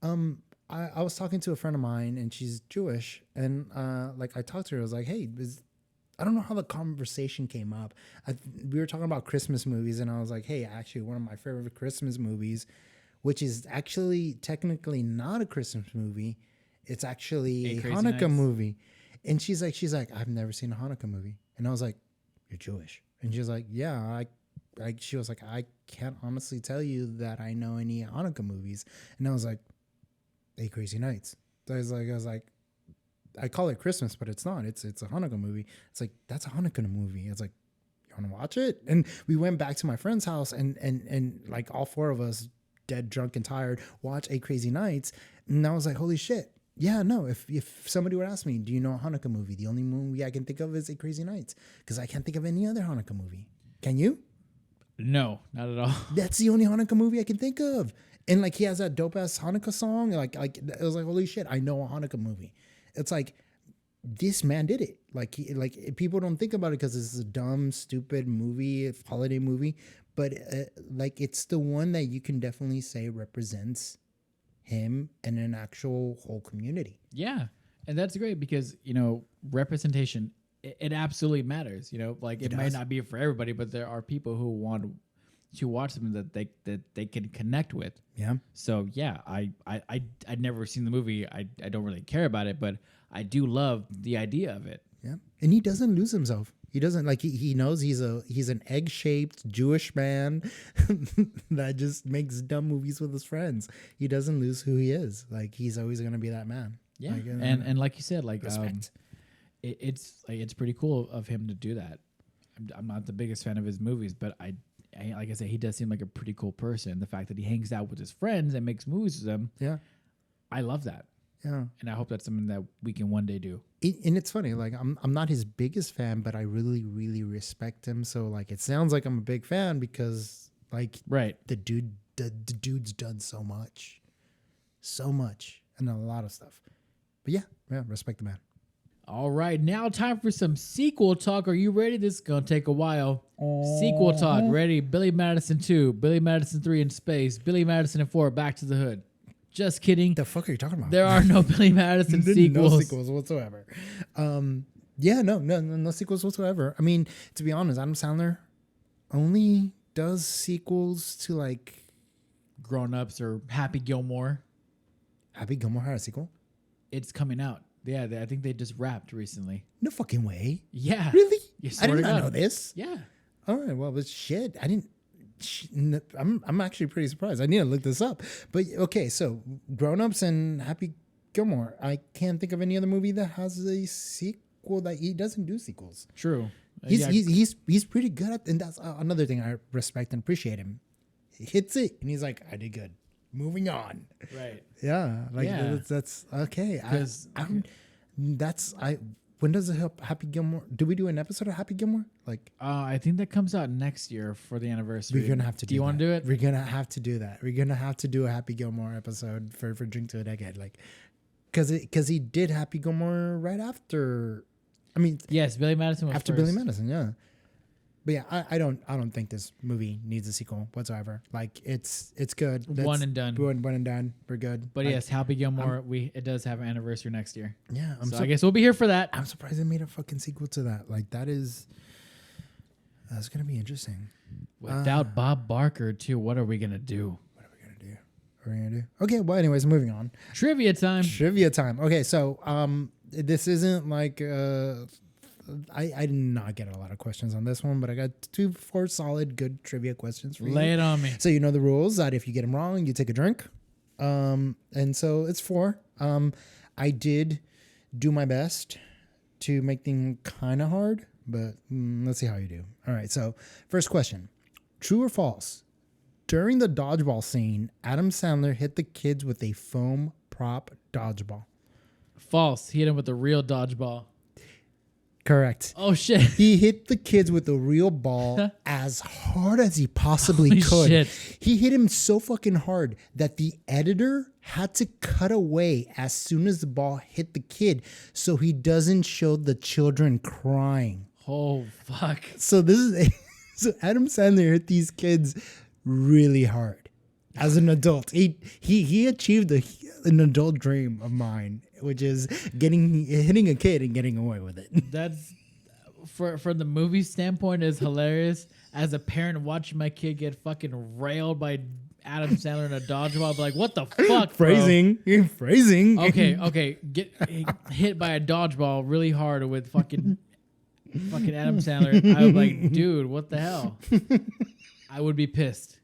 I was talking to a friend of mine, and she's Jewish, and like I talked to her. I was like, "Hey, I don't know how the conversation came up. We were talking about Christmas movies, and I was like, "Hey, actually, one of my favorite Christmas movies, which is actually technically not a Christmas movie, it's actually a Hanukkah movie." And she's like, "I've never seen a Hanukkah movie," and I was like, "You're Jewish?" And she's like, "Yeah, she was like, I can't honestly tell you that I know any Hanukkah movies." And I was like, 8 Crazy Nights. So I was like, I call it Christmas, but it's not. It's a Hanukkah movie. It's like, that's a Hanukkah movie. It's like, you want to watch it? And we went back to my friend's house, and like all 4 of us, dead drunk and tired, watch 8 Crazy Nights. And I was like, holy shit. Yeah, no, if somebody would ask me, do you know a Hanukkah movie? The only movie I can think of is 8 Crazy Nights, because I can't think of any other Hanukkah movie. Can you? No, not at all. That's the only Hanukkah movie I can think of. And like he has that dope ass Hanukkah song. Like it was like, holy shit, I know a Hanukkah movie. It's like, this man did it. Like people don't think about it because it's a dumb, stupid movie, holiday movie. But like it's the one that you can definitely say represents him and an actual whole community. Yeah, and that's great because representation. It absolutely matters, like it might not be for everybody, but there are people who want to watch something that they can connect with. Yeah. So yeah, I'd never seen the movie. I don't really care about it, but I do love the idea of it. Yeah. And he doesn't lose himself. He doesn't, like, he knows he's an egg-shaped Jewish man that just makes dumb movies with his friends. He doesn't lose who he is. Like, he's always going to be that man. Yeah. And like you said, like, respect. It's pretty cool of him to do that. I'm not the biggest fan of his movies, but I like I said, he does seem like a pretty cool person. The fact that he hangs out with his friends and makes movies with them, yeah, I love that. Yeah, and I hope that's something that we can one day do. And it's funny, like I'm not his biggest fan, but I really, really respect him. So like, it sounds like I'm a big fan because like, right, the dude's done so much, and a lot of stuff. But yeah, respect the man. All right, now time for some sequel talk. Are you ready? This is going to take a while. Sequel talk. Ready? Billy Madison 2, Billy Madison 3 in space, Billy Madison and 4, Back to the Hood. Just kidding. The fuck are you talking about? There are no Billy Madison sequels. No sequels whatsoever. Yeah, no sequels whatsoever. I mean, to be honest, Adam Sandler only does sequels to like Grown Ups or Happy Gilmore. Happy Gilmore had a sequel? It's coming out. Yeah, I think they just wrapped recently. No fucking way. Yeah. Really? You I swear did to not God. know this. Yeah. All right. Well, but shit, I didn't. I'm actually pretty surprised. I need to look this up. But okay, so Grown Ups and Happy Gilmore. I can't think of any other movie that has a sequel that he doesn't do sequels. True. He's pretty good at, and that's another thing I respect and appreciate him. He hits it, and he's like, I did good. Moving on. Right. Yeah. Like that's okay. When does it help Happy Gilmore? Do we do an episode of Happy Gilmore? Like, I think that comes out next year for the anniversary. we're gonna have to. Do you want to do it? We're gonna have to do that. We're gonna have to do a Happy Gilmore episode for Drink to a Decade, like, because he did Happy Gilmore right after. I mean, yes, Billy Madison was after first. Billy Madison, yeah. But yeah, I don't think this movie needs a sequel whatsoever. Like, it's good. One and done. One and done. We're good. But like, yes, Happy Gilmore. It does have an anniversary next year. Yeah, I guess we'll be here for that. I'm surprised they made a fucking sequel to that. Like, that's gonna be interesting. Without Bob Barker too, what are we gonna do? Okay, well, anyways, moving on. Trivia time. Okay, so this isn't like I did not get a lot of questions on this one, but I got 4 solid good trivia questions for you. Lay it on me. So you know the rules that if you get them wrong, you take a drink. And so it's 4. I did do my best to make things kind of hard, but let's see how you do. All right, so first question. True or false? During the dodgeball scene, Adam Sandler hit the kids with a foam prop dodgeball. False. He hit him with a real dodgeball. Correct. Oh, shit. He hit the kids with a real ball as hard as he possibly could. Shit. He hit him so fucking hard that the editor had to cut away as soon as the ball hit the kid so he doesn't show the children crying. Oh, fuck. So so Adam Sandler hit these kids really hard as an adult. He achieved an adult dream of mine, which is hitting a kid and getting away with it. That's for the movie standpoint is hilarious. As a parent watching my kid get fucking railed by Adam Sandler in a dodgeball, I'll be like, what the fuck, Phrasing. Okay. Get hit by a dodgeball really hard with fucking Adam Sandler. I was like, dude, what the hell? I would be pissed.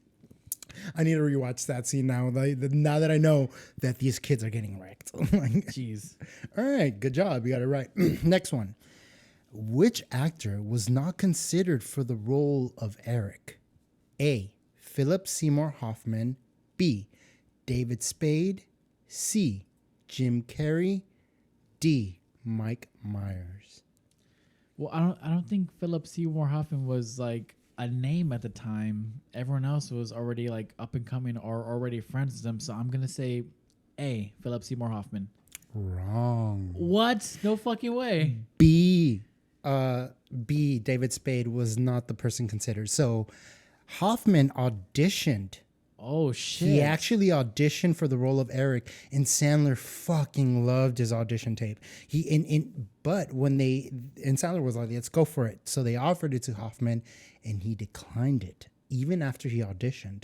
I need to rewatch that scene now. Now that I know that these kids are getting wrecked. Jeez. All right, good job. You got it right. Next one. Which actor was not considered for the role of Eric? A. Philip Seymour Hoffman. B. David Spade. C. Jim Carrey. D. Mike Myers. Well, I don't think Philip Seymour Hoffman was like a name at the time. Everyone else was already like up and coming or already friends with them. So I'm gonna say A. Philip Seymour Hoffman. Wrong. What? No fucking way. B. David Spade was not the person considered. So Hoffman auditioned. Oh shit. He actually auditioned for the role of Eric, and Sandler fucking loved his audition tape. But Sandler was like, let's go for it. So they offered it to Hoffman, and he declined it, even after he auditioned.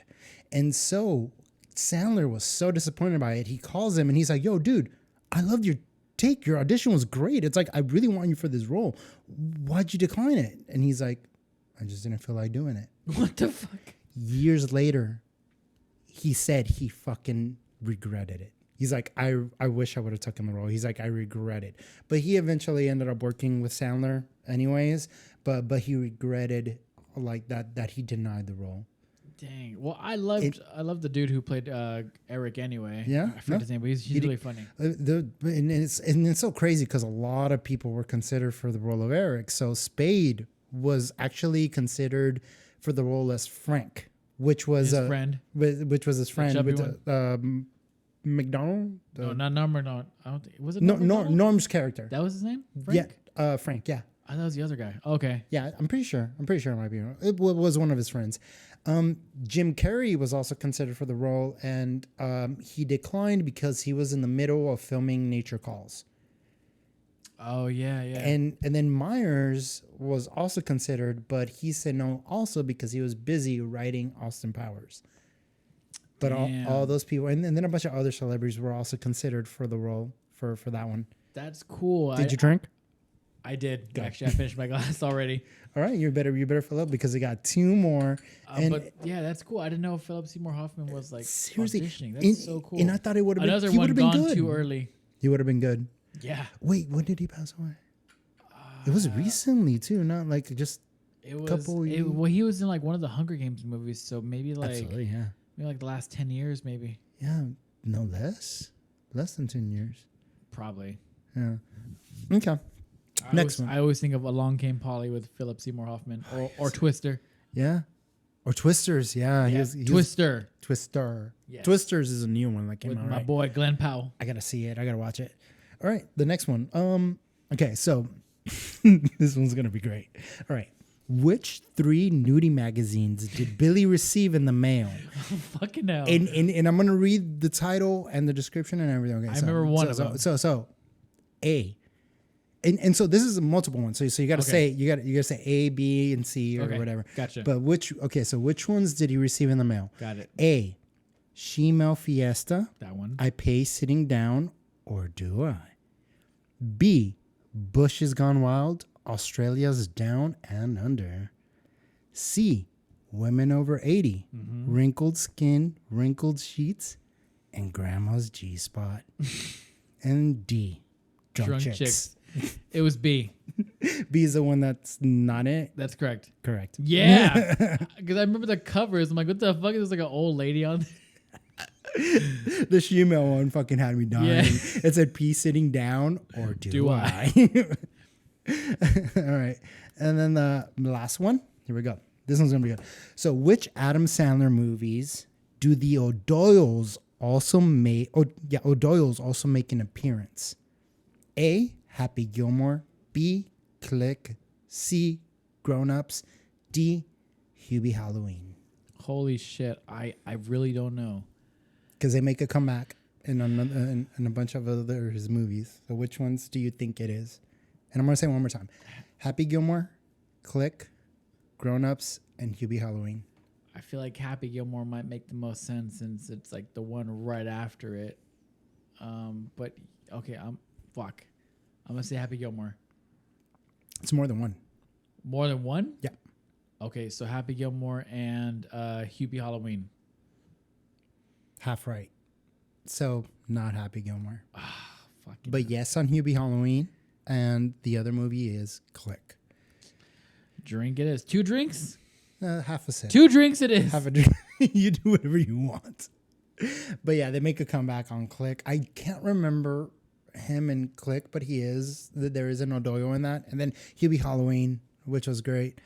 And so Sandler was so disappointed by it. He calls him and he's like, yo, dude, I loved your take. Your audition was great. It's like, I really want you for this role. Why'd you decline it? And he's like, I just didn't feel like doing it. What the fuck? Years later, he said he fucking regretted it. He's like, I wish I would have taken the role. He's like, I regret it. But he eventually ended up working with Sandler anyways. But he regretted like that he denied the role. Dang. Well, I loved the dude who played Eric anyway. Yeah. I forgot his name, but he's really funny. And it's so crazy because a lot of people were considered for the role of Eric. So Spade was actually considered for the role as Frank, which was his friend. Which was his friend with McDonald. No, not Norm Macdonald. I don't think was it. Norm's character. That was his name. Frank? Yeah. Frank. Yeah. I thought it was the other guy. Okay. Yeah, I'm pretty sure it might be wrong. It was one of his friends. Jim Carrey was also considered for the role, and he declined because he was in the middle of filming Nature Calls. Oh yeah. And then Myers was also considered, but he said no also because he was busy writing Austin Powers. But all those people, and then a bunch of other celebrities were also considered for the role for that one. That's cool. Did you drink? I did. Go. Actually, I finished my glass already. All right, you better fill up because I got 2 more. But yeah, that's cool. I didn't know Philip Seymour Hoffman was like seriously auditioning. That's so cool. And I thought it would have been another he one been gone good. too early. He would have been good. Yeah. Wait, when did he pass away? It was recently too, not like just it was. couple years. Well, he was in like one of the Hunger Games movies, so maybe like absolutely, yeah, maybe like the last 10 years, maybe. Yeah, no less than 10 years. Probably. Yeah. Okay. Next one. I always think of Along Came Polly with Philip Seymour Hoffman or Twister. Yeah. Or Twisters. Yeah. He was Twister. Twister. Yes. Twisters is a new one that came with out. My boy Glenn Powell. I gotta see it. I gotta watch it. All right. The next one. Okay. So this one's gonna be great. All right. Which 3 nudie magazines did Billy receive in the mail? Fucking hell. And I'm gonna read the title and the description and everything. Okay. I remember one of them. So A. And so this is a multiple one. So you got to say you got to say A, B, and C or whatever. Gotcha. But which ones did he receive in the mail? Got it. A, She-Male Fiesta. That one. I pay sitting down, or do I? B, Bush is Gone Wild. Australia's Down and Under. C, Women Over 80. Mm-hmm. Wrinkled Skin, Wrinkled Sheets, and Grandma's G-Spot. And D, Drunk Chicks. It was B. B is the one that's not it. That's correct. Correct. Yeah. Because I remember the covers. I'm like, what the fuck? There's like an old lady on there. The She-Male one fucking had me dying. Yeah. It said P sitting down, or do I? All right. And then the last one. Here we go. This one's going to be good. So which Adam Sandler movies do the O'Doyles also make? O'Doyles also make an appearance. A, Happy Gilmore. B, Click. C, Grown Ups. D, Hubie Halloween. Holy shit. I really don't know. Because they make a comeback in a bunch of other his movies. So which ones do you think it is? And I'm going to say it one more time. Happy Gilmore, Click, Grown Ups, and Hubie Halloween. I feel like Happy Gilmore might make the most sense since it's like the one right after it. But okay, I'm gonna say Happy Gilmore. It's more than one. More than one? Yeah. Okay, so Happy Gilmore and Hubie Halloween. Half right. So not Happy Gilmore. Fucking but yes on Hubie Halloween. And the other movie is Click. Drink it is. 2 drinks? Half a sip. 2 drinks it is. Half a drink. You do whatever you want. But yeah, they make a comeback on Click. I can't remember him in Click, but he is. There is an O'Doyle in that. And then Hubie Halloween, which was great.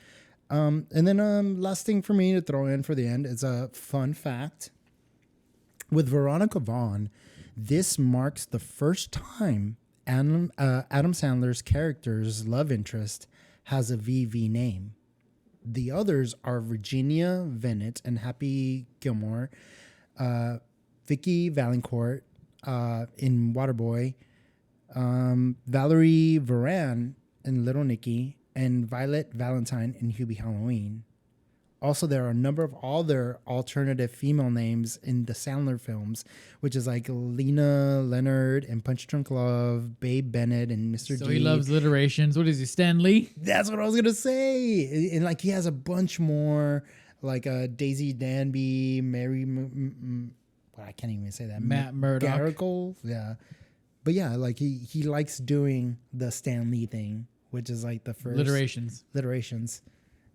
And then last thing for me to throw in for the end is a fun fact. With Veronica Vaughn, this marks the first time Adam Sandler's character's love interest has a VV name. The others are Virginia Bennett and Happy Gilmore, Vicky Valancourt in Waterboy, Valerie Varan in Little Nicky, and Violet Valentine in Hubie Halloween. Also, there are a number of other alternative female names in the Sandler films, which is like Lena Leonard and Punch Drunk Love, Babe Bennett and Mr. So G. he loves alliterations. What is he, Stan Lee? That's what I was gonna say. And like he has a bunch more, like Daisy Danby, Mary. Well, I can't even say that. Matt Murdock. Garrickle, yeah. But yeah, like he likes doing the Stan Lee thing, which is like the first alliterations.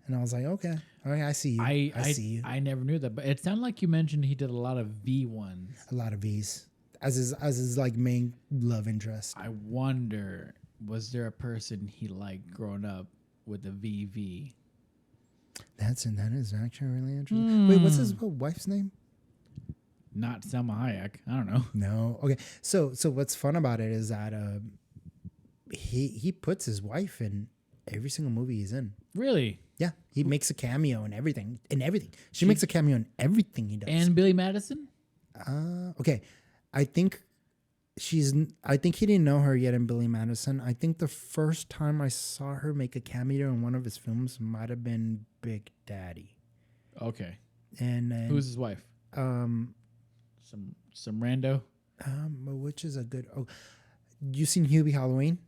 And I was like, okay, all right, I see you. I see you. I never knew that, but it sounded like you mentioned he did a lot of V ones. A lot of V's as his like main love interest. I wonder, was there a person he liked growing up with a VV? That is actually really interesting. Wait, what's his wife's name? Not Selma Hayek. I don't know. No. Okay. So what's fun about it is that he puts his wife in every single movie he's in. Really? Yeah, he makes a cameo in everything. She makes a cameo in everything he does. And Billy Madison? Okay. I think he didn't know her yet in Billy Madison. I think the first time I saw her make a cameo in one of his films might have been Big Daddy. Okay. And who's his wife? Some rando? which is a good You seen Hubie Halloween?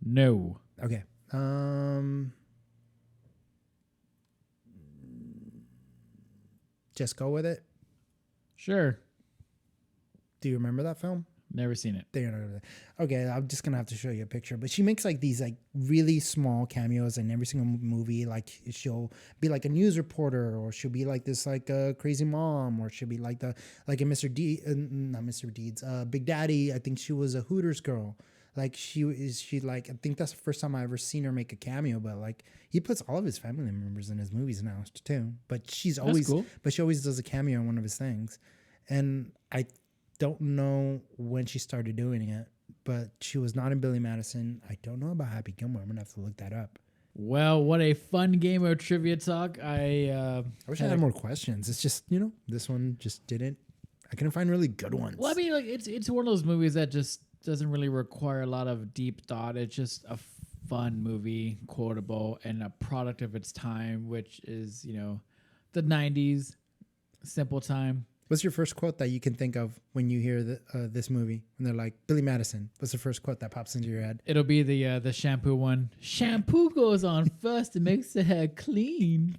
No. Okay. Just go with it. Sure. Do you remember that film? Never seen it. Okay, I'm just gonna have to show you a picture. But she makes like these like really small cameos in every single movie. Like she'll be like a news reporter, or she'll be like this like a crazy mom, or she'll be like a Mr. Not Mr. Deeds, Big Daddy. I think she was a Hooters girl. Like she like, I think that's the first time I ever seen her make a cameo. But like he puts all of his family members in his movies now too. But she always does a cameo in one of his things, and I don't know when she started doing it, but she was not in Billy Madison. I don't know about Happy Gilmore. I'm gonna have to look that up. Well, what a fun game of trivia talk. I wish I had more questions. It's just, this one just didn't. I couldn't find really good ones. Well, I mean, like it's one of those movies that just doesn't really require a lot of deep thought. It's just a fun movie, quotable, and a product of its time, which is, the 90s, simple time. What's your first quote that you can think of when you hear this movie? When they're like, Billy Madison, what's the first quote that pops into your head? It'll be the shampoo one. Shampoo goes on first. It makes the hair clean.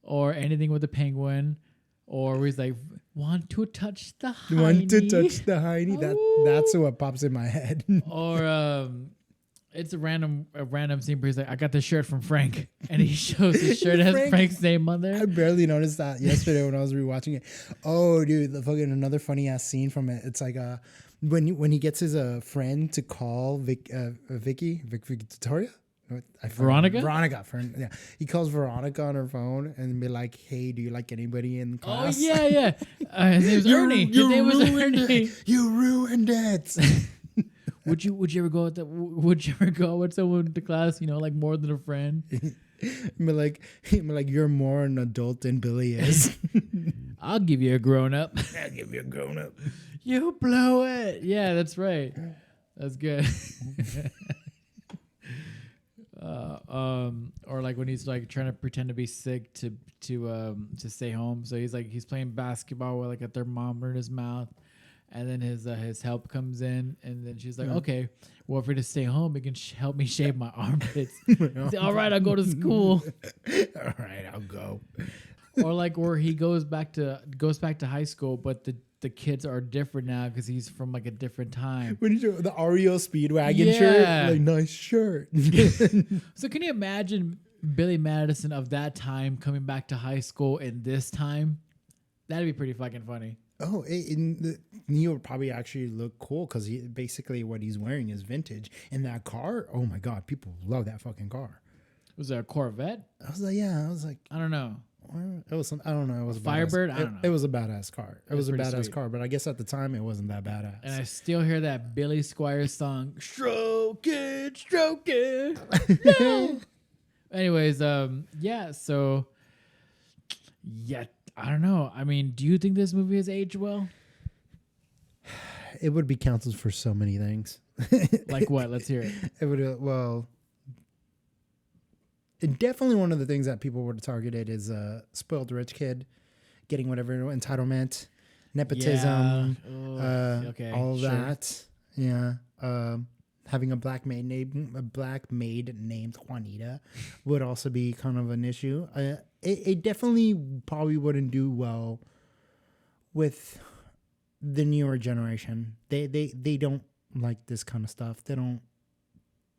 Or anything with the penguin. Or where he's like, want to touch the hiney. Want to touch the hiney. That's what pops in my head. Or it's a random scene where he's like, I got this shirt from Frank. And he shows his shirt has Frank's name on there. I barely noticed that yesterday when I was rewatching it. Oh, dude, the fucking another funny ass scene from it. It's like when he gets his friend to call Vicky Victoria? Veronica? Yeah. He calls Veronica on her phone and be like, hey, do you like anybody in class? Oh, yeah. His name's Ernie. His name was Ernie. You ruined it. Would you ever go with that? Would you ever go with someone to class? Like more than a friend. Be like, you're more an adult than Billy is. I'll give you a grown up. I'll give you a grown up. You blow it. Yeah, that's right. That's good. Or like when he's like trying to pretend to be sick to stay home. So he's playing basketball with like a thermometer in his mouth. And then his help comes in, and then she's like, okay, well, if you're to stay home, you can help me shave my armpits. Like, all right, I'll go to school. All right, I'll go. Or like where he goes back to high school, but the kids are different now because he's from like a different time. When you do the REO Speedwagon shirt, like nice shirt. So can you imagine Billy Madison of that time coming back to high school in this time? That'd be pretty fucking funny. Oh, Neo would probably actually look cool because basically what he's wearing is vintage. And that car, oh my God, people love that fucking car. Was it a Corvette? I was like, yeah. I was like, I don't know. It was I don't know. It was a Firebird. I don't know. It was a badass car. It was a badass sweet car, but I guess at the time it wasn't that badass. And I still hear that Billy Squires song, "Stroke it." No. Anyways, yeah. So, yeah. I don't know. I mean, do you think this movie has aged well? It would be counseled for so many things. Like what? Let's hear it. It would, definitely one of the things that people would have targeted is a spoiled rich kid getting whatever entitlement, nepotism, all of that. Yeah. Having a black maid named Juanita would also be kind of an issue. It definitely probably wouldn't do well with the newer generation. They don't like this kind of stuff. They don't.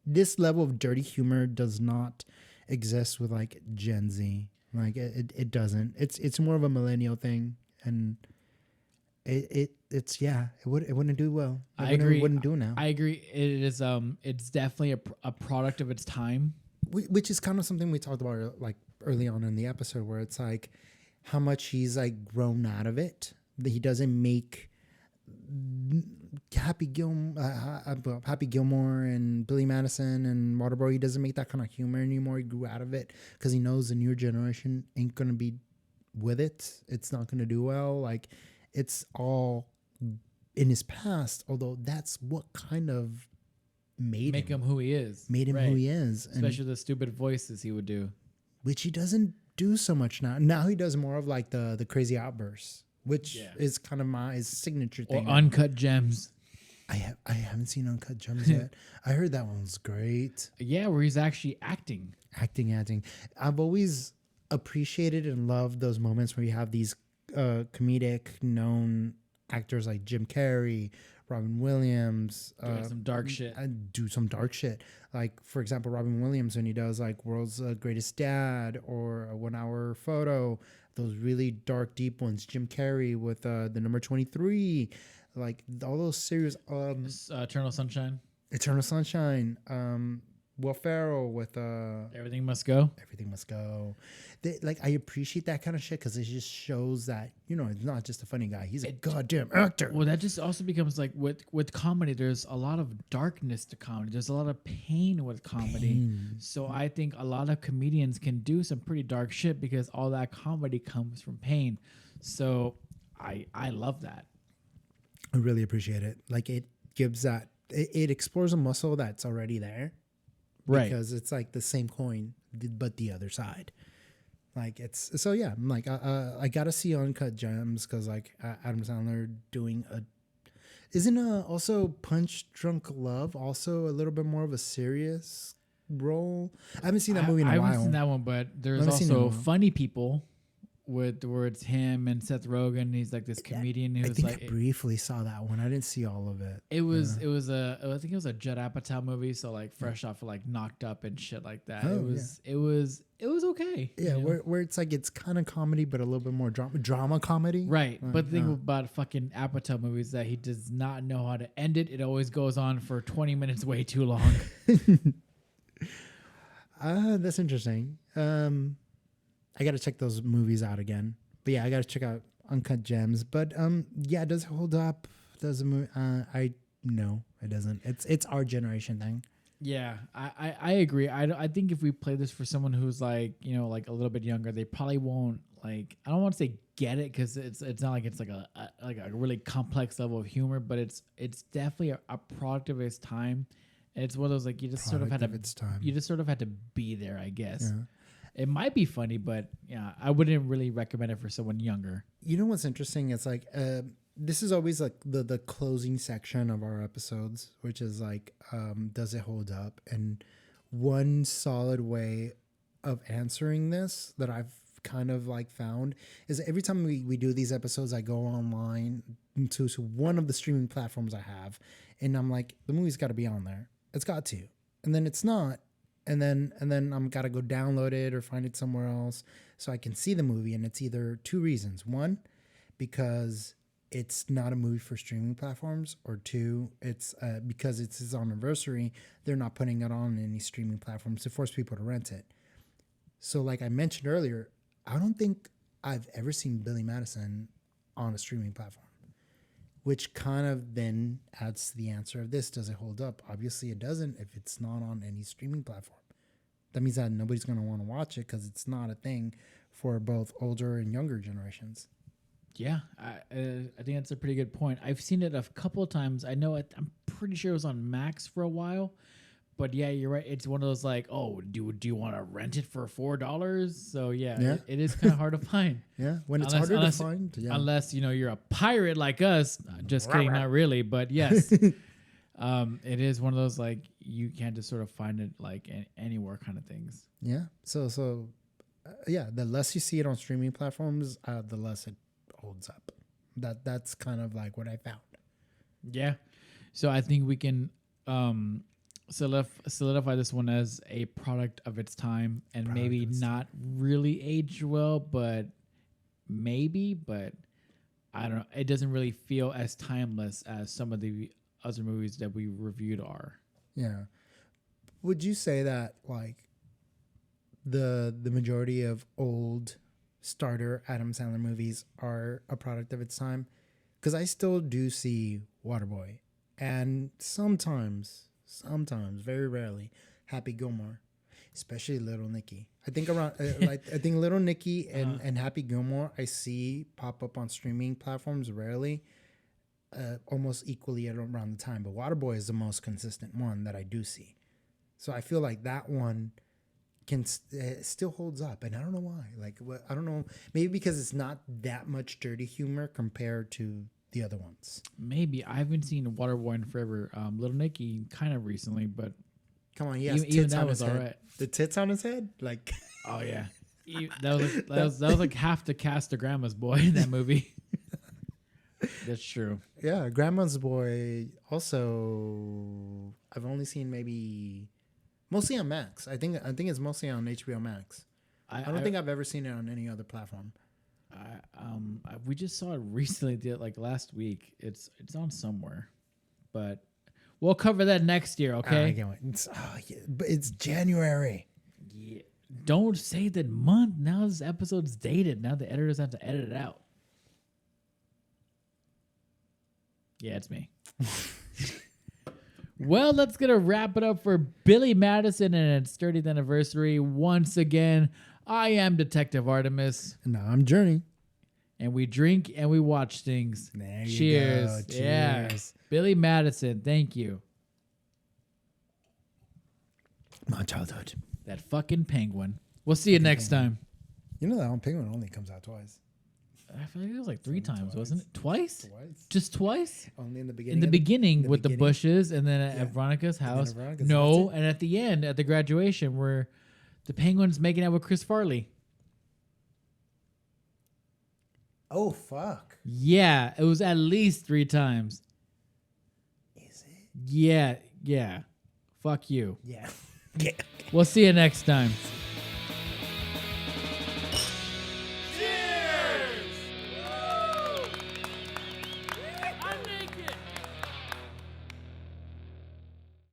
This level of dirty humor does not exist with like Gen Z. Like it doesn't. It's more of a millennial thing, and it wouldn't do well. I agree. It wouldn't do now. I agree. It is it's definitely a product of its time. Which is kind of something we talked about like early on in the episode, where it's like how much he's like grown out of it. That he doesn't make Happy Gilmore and Billy Madison and Waterboy. He doesn't make that kind of humor anymore. He grew out of it because he knows the newer generation ain't gonna be with it. It's not gonna do well. Like it's all in his past. Although that's what kind of made him who he is. Made him who he is. Especially the stupid voices he would do. Which he doesn't do so much now. Now he does more of like the crazy outbursts, which is kind of his signature thing. Or uncut gems. I haven't seen Uncut Gems yet. I heard that one was great. Yeah, where he's actually acting. Acting. I've always appreciated and loved those moments where you have these comedic known actors like Jim Carrey, Robin Williams, Doing some dark shit. do some dark shit. Like, for example, Robin Williams, when he does like World's Greatest Dad or a 1 Hour Photo, those really dark, deep ones. Jim Carrey with the number 23, like all those series. Eternal Sunshine. Eternal Sunshine. Will Ferrell with Everything Must Go. Everything Must Go. Like, I appreciate that kind of shit because it just shows that, you know, it's not just a funny guy. He's a goddamn actor. Well, that just also becomes like with comedy, there's a lot of darkness to comedy. There's a lot of pain with comedy. So I think a lot of comedians can do some pretty dark shit because all that comedy comes from pain. So I love that. I really appreciate it. Like, it gives that, it explores a muscle that's already there. Right. Because it's like the same coin, but the other side. Like, it's, so yeah, I'm like, I gotta see Uncut Gems because like Adam Sandler doing isn't also Punch Drunk Love also a little bit more of a serious role? I haven't seen that movie in a while. I haven't seen that one, but there's also Funny People where it's him and Seth Rogen. He's like this comedian who's I briefly saw that one. I didn't see all of it. I think it was a Judd Apatow movie, so like fresh off of like Knocked Up and shit like that. It was okay. Yeah, you know? where it's like it's kind of comedy but a little bit more drama comedy. Right. But the thing about fucking Apatow movies is that he does not know how to end it. It always goes on for 20 minutes way too long. That's interesting. I got to check those movies out again. But yeah, I got to check out Uncut Gems. But yeah, does it hold up? Does it? No, it doesn't. It's our generation thing. Yeah, I agree. I think if we play this for someone who's like, you know, like a little bit younger, they probably won't like. I don't want to say get it because it's not like it's like a really complex level of humor, but it's definitely a product of its time. And it's one of those like you just sort of had to be there, I guess. Yeah. It might be funny, but yeah, I wouldn't really recommend it for someone younger. You know what's interesting? It's like this is always like the closing section of our episodes, which is like, does it hold up? And one solid way of answering this that I've kind of like found is every time we do these episodes, I go online to one of the streaming platforms I have, and I'm like, the movie's got to be on there. It's got to, and then it's not. And then I'm got to go download it or find it somewhere else so I can see the movie. And it's either two reasons. One, because it's not a movie for streaming platforms, or two, it's because it's his anniversary. They're not putting it on any streaming platforms to force people to rent it. So like I mentioned earlier, I don't think I've ever seen Billy Madison on a streaming platform, which kind of then adds to the answer of this. Does it hold up? Obviously it doesn't if it's not on any streaming platform. That means that nobody's going to want to watch it because it's not a thing for both older and younger generations. Yeah, I think that's a pretty good point. I've seen it a couple of times. I know I'm pretty sure it was on Max for a while. But yeah, you're right. It's one of those like, oh, do you want to rent it for $4? So yeah. It is kind of hard to find. Yeah, when it's harder to find. Yeah. Unless, you know, you're a pirate like us. Just kidding, not really. But yes, it is one of those like you can't just sort of find it like anywhere kind of things. Yeah. So yeah, the less you see it on streaming platforms, the less it holds up. That's kind of like what I found. Yeah. So I think we can solidify this one as a product of its time and maybe not really aged well, but maybe, but I don't know. It doesn't really feel as timeless as some of the other movies that we reviewed are. Yeah. Would you say that like the majority of old starter Adam Sandler movies are a product of its time? Because I still do see Waterboy and sometimes, very rarely, Happy Gilmore, especially Little Nicky. I think around, I think Little Nicky and Happy Gilmore I see pop up on streaming platforms rarely, almost equally at around the time. But Waterboy is the most consistent one that I do see. So I feel like that one can still holds up, and I don't know why. Like, I don't know. Maybe because it's not that much dirty humor compared to the other ones. Maybe I haven't seen Waterboy in forever. Little Nicky kind of recently, but Come on, he has even tits that on was his head. alright. The tits on his head, like Oh yeah, that was like half the cast of Grandma's Boy in that movie. That's true. yeah, Grandma's Boy. Also, I've only seen maybe mostly on Max. I think it's mostly on HBO Max. I don't think I've ever seen it on any other platform. We just saw it recently, like last week. It's on somewhere, but we'll cover that next year. Okay. I can't wait. But it's January. Yeah. Don't say the month. Now this episode's dated. Now the editors have to edit it out. Yeah, it's me. Well, let's get a wrap it up for Billy Madison and its 30th anniversary. Once again, I am Detective Artemis. No, I'm Journey. And we drink and we watch things. There you Cheers. go. Cheers. Yeah. Billy Madison, thank you. My childhood. That fucking penguin. We'll see you next time. You know that one penguin only comes out twice. I feel like it was like three times, wasn't it? Twice? Twice. Just twice? Only in the beginning. In the beginning with the beginning. bushes and then at Veronica's house. No, and at the end, at the graduation where the penguin's making out with Chris Farley. Oh, fuck. Yeah, it was at least 3 times. Is it? Yeah. Fuck you. Yeah. Yeah. We'll see you next time.